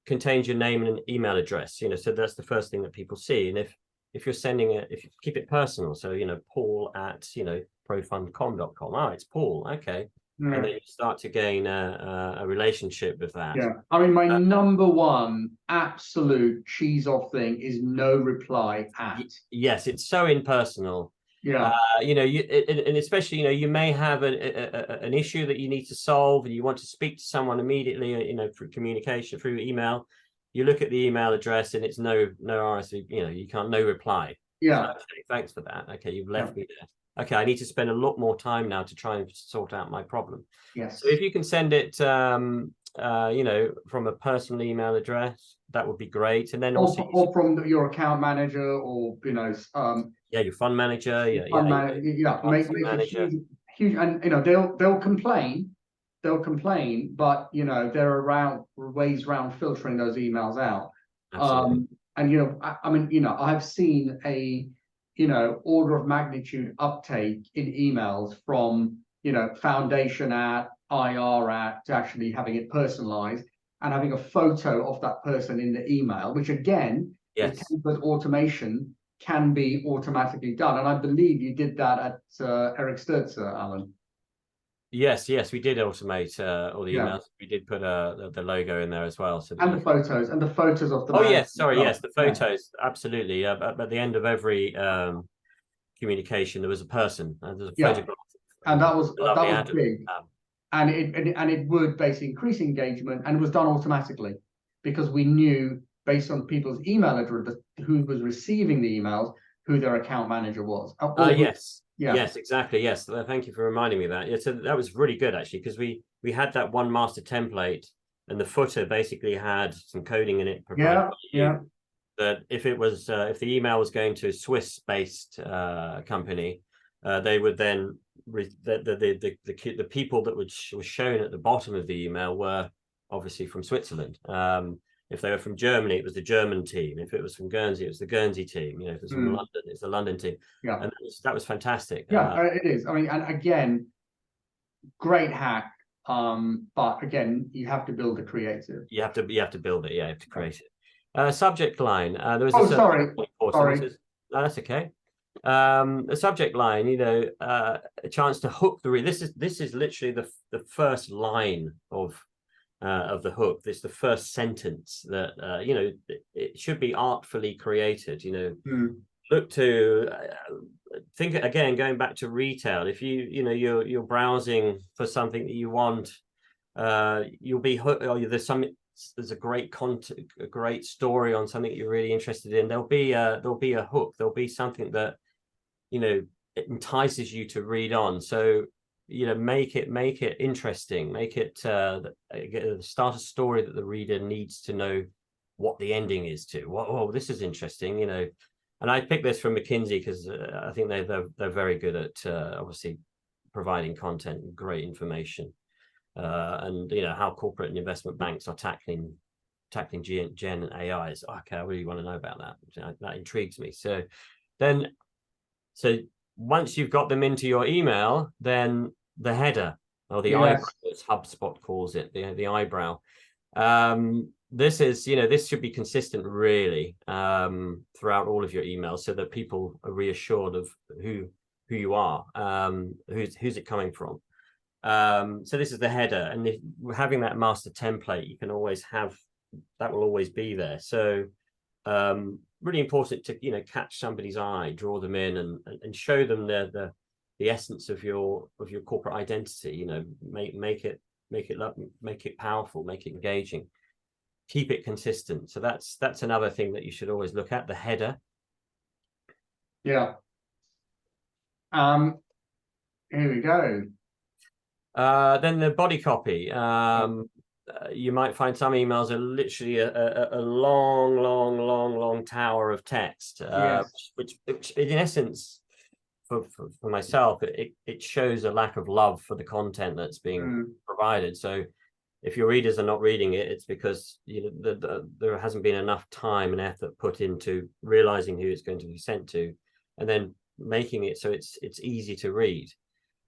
Speaker 2: contains your name and an email address. You know, so that's the first thing that people see. And if you're sending it, if you keep it personal, so, you know, Paul at, you know, profundcom.com. Oh, it's Paul. Okay. And
Speaker 1: Yeah.
Speaker 2: then you start to gain a relationship with that.
Speaker 1: Yeah. I mean, my
Speaker 2: Uh,
Speaker 1: number one absolute cheese off thing is no reply at.
Speaker 2: yes, it's so impersonal.
Speaker 1: Yeah.
Speaker 2: You know, and especially, you know, you may have an issue that you need to solve, and you want to speak to someone immediately, you know, through communication, through email. You look at the email address and it's no RSV, you know, you can't, no reply. So,
Speaker 1: Yeah.
Speaker 2: okay, thanks for that. Okay, you've
Speaker 1: Yeah.
Speaker 2: left me there. Okay, I need to spend a lot more time now to try and sort out my problem. So
Speaker 1: Yes.
Speaker 2: if you can send it, you know, from a personal email address, that would be great. And then also,
Speaker 1: Or from your account manager, or
Speaker 2: yeah, your fund manager,
Speaker 1: fund
Speaker 2: you
Speaker 1: manager.
Speaker 2: know,
Speaker 1: Yeah.
Speaker 2: policy
Speaker 1: Make a
Speaker 2: manager.
Speaker 1: huge, and they'll complain, but you know there are ways around filtering those emails out.
Speaker 2: Absolutely.
Speaker 1: And you know, I mean, you know, I've seen a order of magnitude uptake in emails from foundation at IR at to actually having it personalized and having a photo of that person in the email, which again, with
Speaker 2: Yes.
Speaker 1: template automation can be automatically done. And I believe you did that at Eric Sturzer, Alan.
Speaker 2: Yes, yes, we did automate all the
Speaker 1: Yeah.
Speaker 2: emails. We did put the logo in there as well, so that
Speaker 1: And
Speaker 2: you
Speaker 1: the
Speaker 2: can.
Speaker 1: photos of the
Speaker 2: Oh
Speaker 1: man
Speaker 2: yes,
Speaker 1: as
Speaker 2: sorry, yes,
Speaker 1: well.
Speaker 2: the
Speaker 1: Yeah.
Speaker 2: photos, absolutely. At the end of every communication, there was a person. There's a
Speaker 1: Yeah.
Speaker 2: photograph
Speaker 1: And
Speaker 2: of a
Speaker 1: that
Speaker 2: lovely
Speaker 1: was
Speaker 2: Adam.
Speaker 1: big. And it would basically increase engagement, and it was done automatically because we knew based on people's email address who was receiving the emails, who their account manager was.
Speaker 2: Yes,
Speaker 1: Yeah.
Speaker 2: yes, exactly. Yes, thank you for reminding me of that. Yeah, so that was really good actually, because we had that one master template, and the footer basically had some coding in it provided
Speaker 1: Yeah.
Speaker 2: by
Speaker 1: Yeah.
Speaker 2: you, that if it was if the email was going to a Swiss-based company, they would then the people that was shown at the bottom of the email were obviously from Switzerland. If they were from Germany, it was the German team. If it was from Guernsey, it was the Guernsey team. You know, if it was from
Speaker 1: Mm,
Speaker 2: London, it's the London team.
Speaker 1: yeah.
Speaker 2: And that was fantastic.
Speaker 1: Yeah. It is. I mean, and again, great hack. But again, you have to build the creative.
Speaker 2: You have to build it. Yeah, you have to create it. Subject line. There was a
Speaker 1: Oh,
Speaker 2: certain
Speaker 1: sorry.
Speaker 2: important.
Speaker 1: Sorry.
Speaker 2: No, that's okay. The subject line, you know, a chance to hook the reader. This is literally the first line of the hook. This is the first sentence that you know, it should be artfully created. You know,
Speaker 1: Mm,
Speaker 2: look to think again, going back to retail. If you know you're browsing for something that you want, you'll be hooked. Or there's a great a great story on something you're really interested in. There'll be a hook. There'll be something that, you know, it entices you to read on. So, you know, make it interesting. Make it start a story that the reader needs to know what the ending is to. Oh, this is interesting, you know. And I picked this from McKinsey because I think they're very good at obviously providing content and great information. And you know how corporate and investment banks are tackling Gen and AI. Is okay, I really want to know about that. That intrigues me. So then, so once you've got them into your email, then the header, or the eyebrow,
Speaker 1: yes.
Speaker 2: as HubSpot calls it, the eyebrow. This is, you know, this should be consistent really throughout all of your emails, so that people are reassured of who you are, who's it coming from. So this is the header, and if having that master template, you can always have that, will always be there. So really important to, you know, catch somebody's eye, draw them in, and show them the essence of your corporate identity. You know, make it powerful, make it engaging, keep it consistent. So that's another thing that you should always look at, the header.
Speaker 1: Yeah. Here we go.
Speaker 2: Then the body copy. You might find some emails are literally a long tower of text,
Speaker 1: Yes.
Speaker 2: which in essence, for myself, it shows a lack of love for the content that's being provided. So if your readers are not reading it, it's because, you know, there hasn't been enough time and effort put into realizing who it's going to be sent to, and then making it so it's easy to read.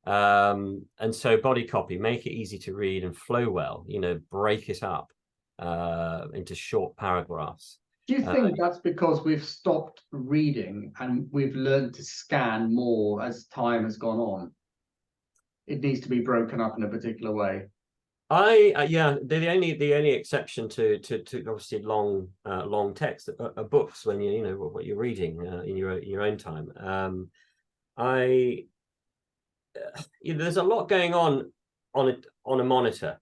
Speaker 2: And so body copy, make it easy to read and flow well, you know, break it up into short paragraphs.
Speaker 1: Do you think that's because we've stopped reading and we've learned to scan more as time has gone on? It needs to be broken up in a particular way.
Speaker 2: Yeah, the only exception to obviously long text are books, when you know what you're reading in your own time. You know, there's a lot going on a monitor.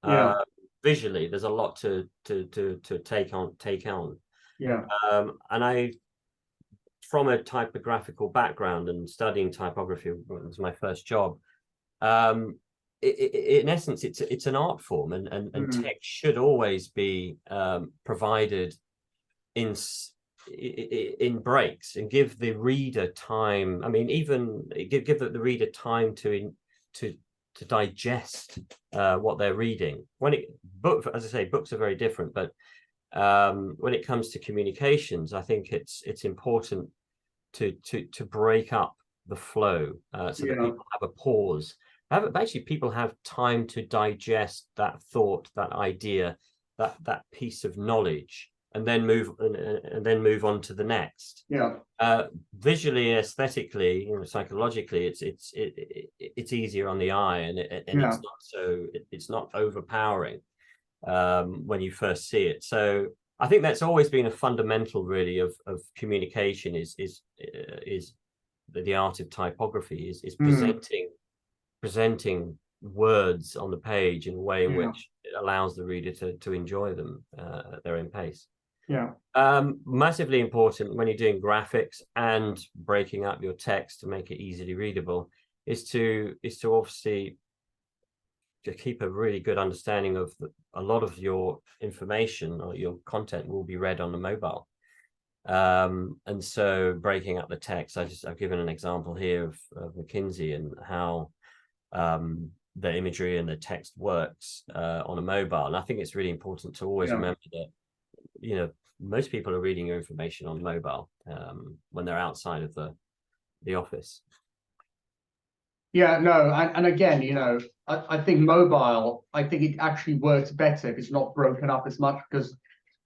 Speaker 1: Yeah.
Speaker 2: Visually, there's a lot to take on.
Speaker 1: Yeah.
Speaker 2: And from a typographical background and studying typography was my first job. In essence, it's an art form, and text should always be provided in breaks, and give the reader time. I mean, even give the reader time to digest what they're reading. As I say, books are very different, but when it comes to communications, I think it's important to break up the flow, so that people have a pause. Actually, people have time to digest that thought, that idea, that piece of knowledge, and then move on to the next.
Speaker 1: Yeah.
Speaker 2: Visually, aesthetically, you know, psychologically, it's easier on the eye, and it's not overpowering when you first see it. So I think that's always been a fundamental, really, of communication, is the art of typography, is presenting words on the page in a way in which it allows the reader to enjoy them at their own pace.
Speaker 1: Yeah.
Speaker 2: Massively important when you're doing graphics and breaking up your text to make it easily readable is to obviously to keep a really good understanding of a lot of your information or your content will be read on the mobile. And so breaking up the text, I've given an example here of McKinsey and how the imagery and the text works on a mobile. And I think it's really important to always remember that, you know, most people are reading your information on mobile when they're outside of the office.
Speaker 1: Yeah, no, and again, you know, I think mobile, I think it actually works better if it's not broken up as much, because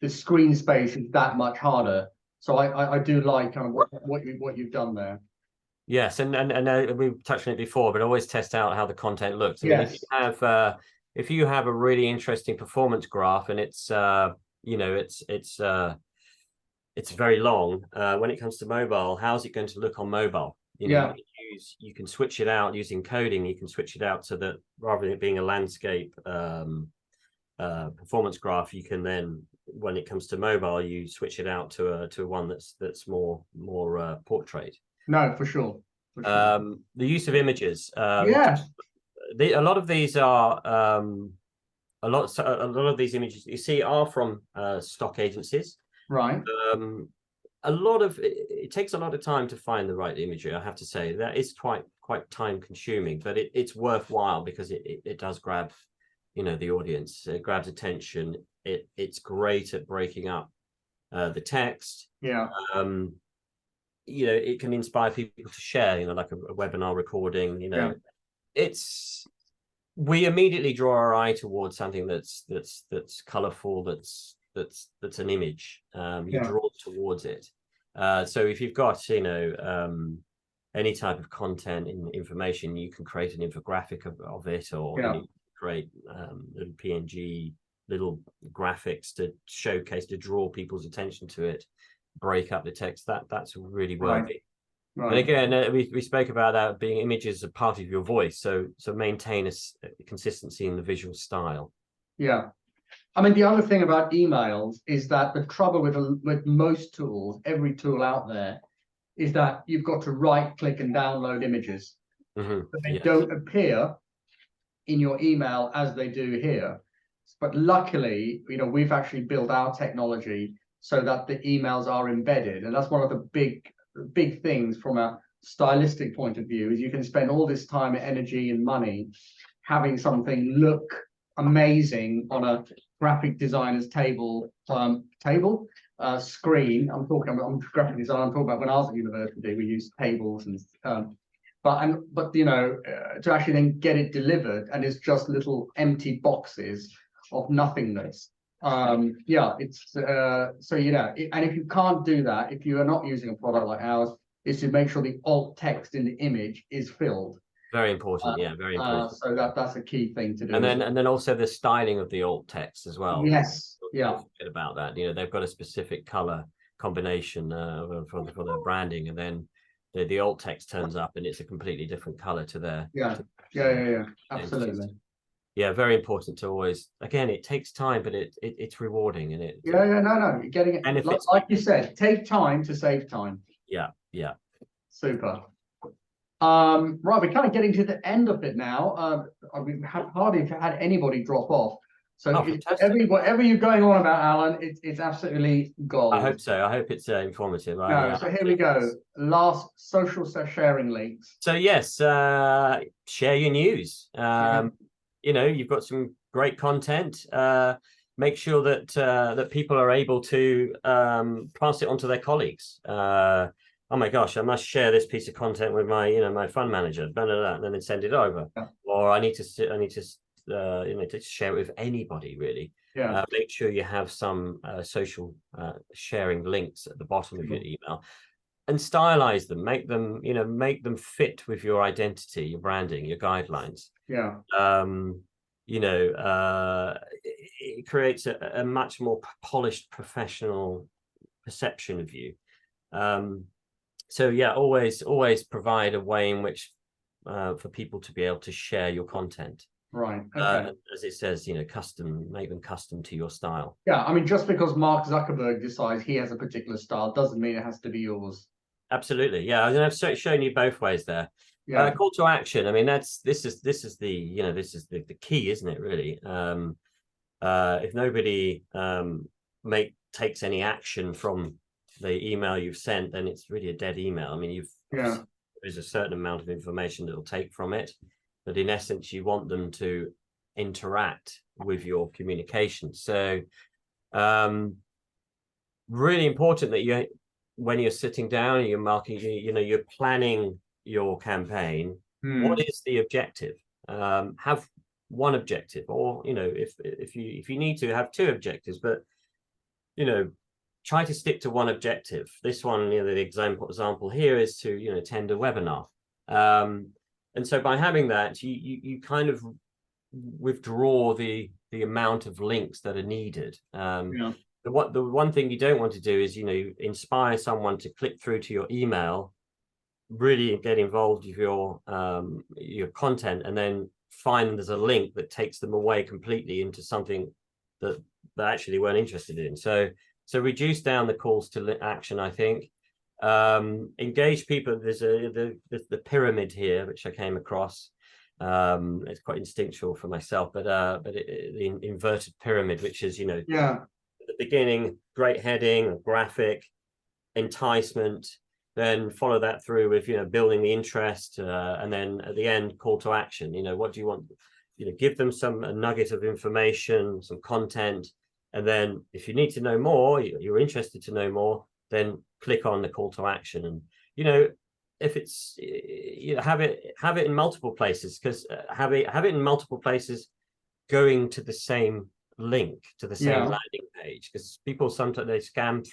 Speaker 1: the screen space is that much harder. So I do like kind of what you've done there.
Speaker 2: Yes, and we've touched on it before, but always test out how the content looks. I mean, if you have a really interesting performance graph and it's you know, it's very long, when it comes to mobile, how's it going to look on mobile? You know, you can switch it out using coding. You can switch it out so that rather than it being a landscape performance graph, you can then, when it comes to mobile, you switch it out to one that's more portrait.
Speaker 1: No, for sure.
Speaker 2: The use of images. A lot of these are a lot of these images you see are from stock agencies.
Speaker 1: Right.
Speaker 2: It takes a lot of time to find the right imagery. I have to say that is quite time consuming, but it's worthwhile because it does grab, you know, the audience. It grabs attention. It's great at breaking up the text.
Speaker 1: Yeah.
Speaker 2: You know, it can inspire people to share, you know, like a webinar recording, you know. We immediately draw our eye towards something that's colorful, that's an image. You draw towards it. So if you've got, you know, any type of content in information, you can create an infographic of it, or you create little PNG, little graphics to showcase, to draw people's attention to it. break up the text, that's really
Speaker 1: Right.
Speaker 2: worthy.
Speaker 1: Right.
Speaker 2: And again, we spoke about that being images a part of your voice, so maintain a consistency in the visual style.
Speaker 1: Yeah. I mean, the other thing about emails is that the trouble with most tools, every tool out there, is that you've got to right click and download images. But they
Speaker 2: Yes.
Speaker 1: don't appear in your email as they do here. But luckily, you know, we've actually built our technology so that the emails are embedded. And that's one of the big things from a stylistic point of view, is you can spend all this time, energy, and money having something look amazing on a graphic designer's screen. I'm graphic designer. I'm talking about when I was at university, we used tables and but you know, to actually then get it delivered and it's just little empty boxes of nothingness. Yeah, it's so you know, and if you can't do that, if you are not using a product like ours, is to make sure the alt text in the image is filled.
Speaker 2: Very important. Yeah, very important.
Speaker 1: So that's a key thing to do.
Speaker 2: And then also the styling of the alt text as well.
Speaker 1: Yes. Yeah.
Speaker 2: Don't forget about that. You know, they've got a specific color combination for their branding, and then the alt text turns up and it's a completely different color to their.
Speaker 1: Yeah. Absolutely.
Speaker 2: Yeah, very important to always. Again, it takes time, but it's rewarding, and it.
Speaker 1: No, getting it. And like you said, take time to save time.
Speaker 2: Yeah.
Speaker 1: Super. Right, we're kind of getting to the end of it now. We have hardly had anybody drop off. So whatever you're going on about, Alan, it's absolutely gold.
Speaker 2: I hope so. I hope it's informative.
Speaker 1: So here we go. Last social sharing links.
Speaker 2: So yes, share your news. You know, you've got some great content. Make sure that that people are able to pass it on to their colleagues. Oh my gosh, I must share this piece of content with my, you know, my fund manager, blah, blah, blah, and then send it over. Or I need to you know, to share it with anybody really. Make sure you have some social sharing links at the bottom of your email, and stylize them, make them, you know, make them fit with your identity, your branding, your guidelines. You know, it creates a much more polished professional perception of you. So yeah, always provide a way in which for people to be able to share your content.
Speaker 1: Right. Okay.
Speaker 2: As it says, you know, make them custom to your style.
Speaker 1: Yeah, I mean, just because Mark Zuckerberg decides he has a particular style doesn't mean it has to be yours.
Speaker 2: Absolutely. Yeah, and I've shown you both ways there. Call to action. I mean, this is the, you know, this is the key, isn't it? Really. If nobody takes any action from the email you've sent, then it's really a dead email. I mean, there's a certain amount of information that will take from it, but in essence, you want them to interact with your communication. So, really important that when you're sitting down and you're marking, you know, you're planning your campaign. What is the objective? Have one objective, or you know, if you need to have two objectives, but you know, try to stick to one objective. This one, you know, the example here is to, you know, attend a webinar. And so by having that, you kind of withdraw the amount of links that are needed. The one thing you don't want to do is, you know, inspire someone to click through to your email, really get involved with your content, and then find there's a link that takes them away completely into something that they actually weren't interested in. So reduce down the calls to action, I think. Engage people. There's the pyramid here, which I came across. It's quite instinctual for myself, but the inverted pyramid, which is, you know, at the beginning, great heading, graphic, enticement, then follow that through with, you know, building the interest, and then at the end, call to action. You know, what do you want? You know, give them a nugget of information, some content. And then if you need to know more, you're interested to know more, then click on the call to action. And, you know, if it's, you know, have it in multiple places, because have it in multiple places going to the same link, to the same landing page, because people sometimes they scan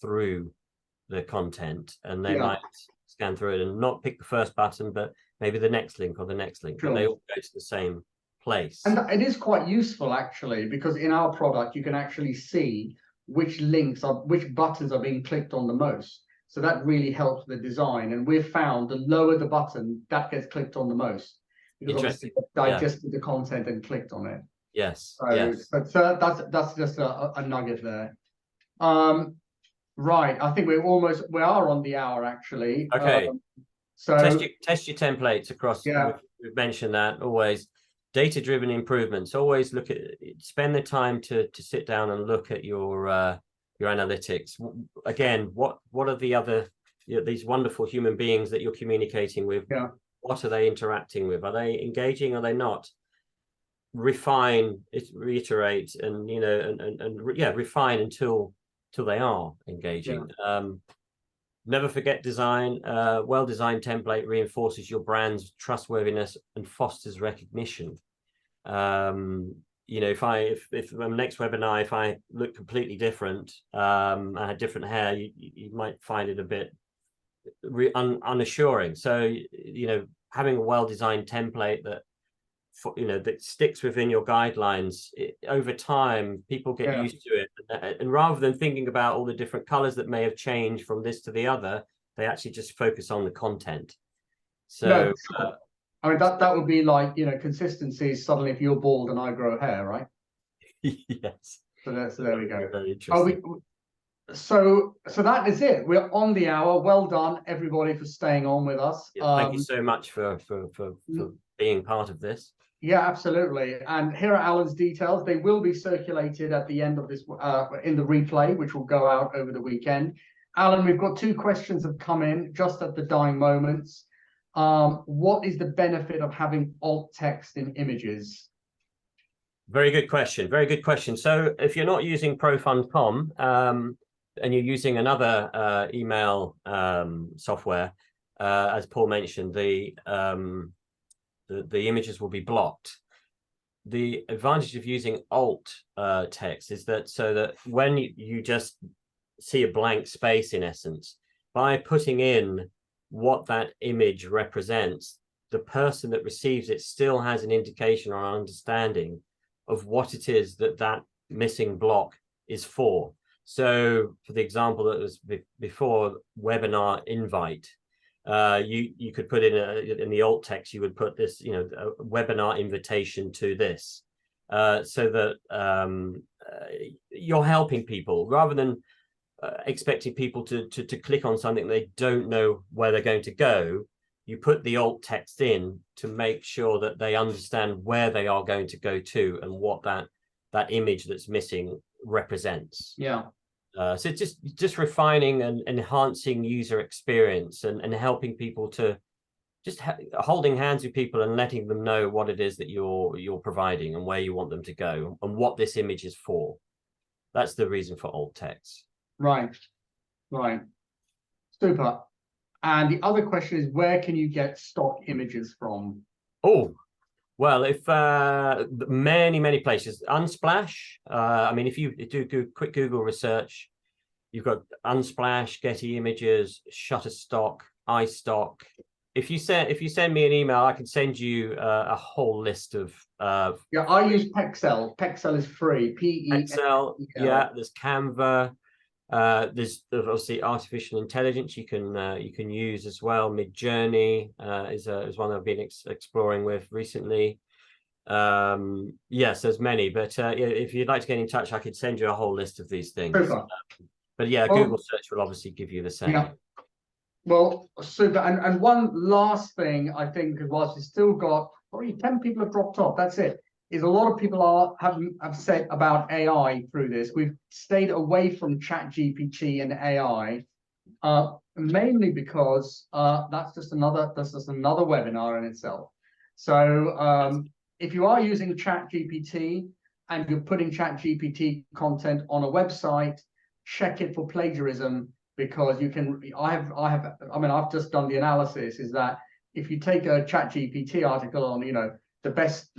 Speaker 2: through the content, and they might scan through it and not pick the first button, but maybe the next link or the next link, but they all go to the same place.
Speaker 1: And it is quite useful, actually, because in our product, you can actually see which buttons are being clicked on the most. So that really helps the design. And we've found the lower the button, that gets clicked on the most, because obviously digested the content and clicked on it.
Speaker 2: Yes.
Speaker 1: So,
Speaker 2: Yes.
Speaker 1: so that's just a nugget there. Right. I think we are on the hour actually.
Speaker 2: Okay.
Speaker 1: So
Speaker 2: test your templates across.
Speaker 1: Yeah.
Speaker 2: We've mentioned that always. Data-driven improvements. Always spend the time to sit down and look at your analytics. Again, what are the other, these wonderful human beings that you're communicating with?
Speaker 1: Yeah.
Speaker 2: What are they interacting with? Are they engaging? Are they not? Refine, reiterate, and refine until they are engaging. Yeah. Never forget design. Well-designed template reinforces your brand's trustworthiness and fosters recognition. If the next webinar, if I look completely different, I had different hair, you might find it a bit unassuring. So, having a well-designed template that sticks within your guidelines, over time, people get used to it. And rather than thinking about all the different colors that may have changed from this to the other, they actually just focus on the content. So,
Speaker 1: no, sure. I mean, that would be like, consistency is suddenly if you're bald and I grow hair, right?
Speaker 2: Yes.
Speaker 1: So there we go.
Speaker 2: Very interesting.
Speaker 1: So that is it. We're on the hour. Well done, everybody, for staying on with us.
Speaker 2: Thank you so much for being part of this.
Speaker 1: Yeah, absolutely. And here are Alan's details. They will be circulated at the end of this in the replay, which will go out over the weekend. Alan, we've got 2 questions have come in just at the dying moments. What is the benefit of having alt text in images?
Speaker 2: Very good question. Very good question. So if you're not using Profund.com and you're using another email software, as Paul mentioned, the images will be blocked. The advantage of using alt text is that so that when you just see a blank space, in essence, by putting in what that image represents, the person that receives it still has an indication or understanding of what it is that missing block is for. So for the example that was before, webinar invite, you could put in the alt text, you would put this, a webinar invitation to this, so that you're helping people rather than expecting people to click on something they don't know where they're going to go. You put the alt text in to make sure that they understand where they are going to go to and what that image that's missing represents.
Speaker 1: Yeah.
Speaker 2: So it's just refining and enhancing user experience and helping people to just holding hands with people and letting them know what it is that you're providing and where you want them to go and what this image is for. That's the reason for alt text. Right.
Speaker 1: Super. And the other question is, where can you get stock images from?
Speaker 2: Oh, well, if many places. Unsplash. I mean, if you do quick Google research, you've got Unsplash, Getty Images, Shutterstock, iStock. If you send me an email, I can send you a whole list of.
Speaker 1: Yeah, I use Pexel. Pexel is free.
Speaker 2: Pexel. Yeah, there's Canva. There's obviously artificial intelligence you can use as well. Midjourney is one I've been exploring with recently. Yes, there's many, but if you'd like to get in touch, I could send you a whole list of these things. But yeah, Google search will obviously give you the same.
Speaker 1: Yeah. Well, super. And one last thing, I think, whilst we've still got probably 10 people have dropped off, that's it, is a lot of people have said about AI through this. We've stayed away from ChatGPT and AI, mainly because that's just another webinar in itself. So if you are using ChatGPT and you're putting ChatGPT content on a website, check it for plagiarism, because you can. I've just done the analysis. Is that if you take a ChatGPT article on, the best,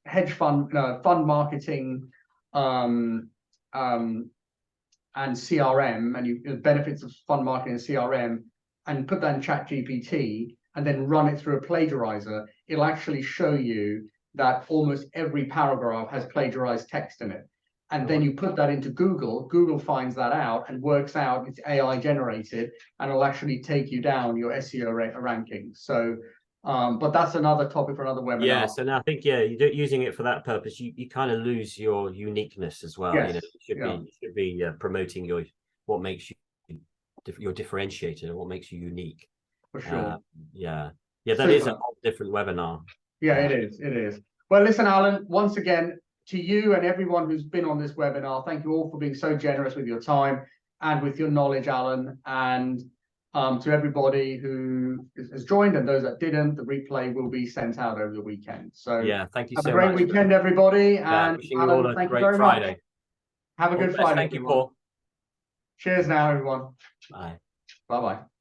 Speaker 1: hedge fund, fund marketing, and CRM, and the benefits of fund marketing and CRM, and put that in ChatGPT, and then run it through a plagiarizer, it'll actually show you that almost every paragraph has plagiarized text in it. and then you put that into Google, Google finds that out and works out it's AI generated, and it'll actually take you down your SEO rankings. So, but that's another topic for another webinar.
Speaker 2: Yeah, so now I think, yeah, using it for that purpose, you kind of lose your uniqueness as well.
Speaker 1: Yes,
Speaker 2: You should be promoting what makes you your differentiator and what makes you unique.
Speaker 1: For sure.
Speaker 2: Yeah, that is a whole different webinar.
Speaker 1: Yeah, it is. Well, listen, Alan, once again, to you and everyone who's been on this webinar, thank you all for being so generous with your time and with your knowledge, Alan. And to everybody who has joined and those that didn't, the replay will be sent out over the weekend. So
Speaker 2: yeah, thank you
Speaker 1: have
Speaker 2: so
Speaker 1: a great
Speaker 2: much.
Speaker 1: weekend, everybody. And
Speaker 2: wishing
Speaker 1: Alan,
Speaker 2: you all a
Speaker 1: thank you
Speaker 2: great
Speaker 1: very
Speaker 2: Friday.
Speaker 1: much. Have a good Friday.
Speaker 2: Thank you, Paul.
Speaker 1: Cheers now, everyone.
Speaker 2: Bye.
Speaker 1: Bye-bye.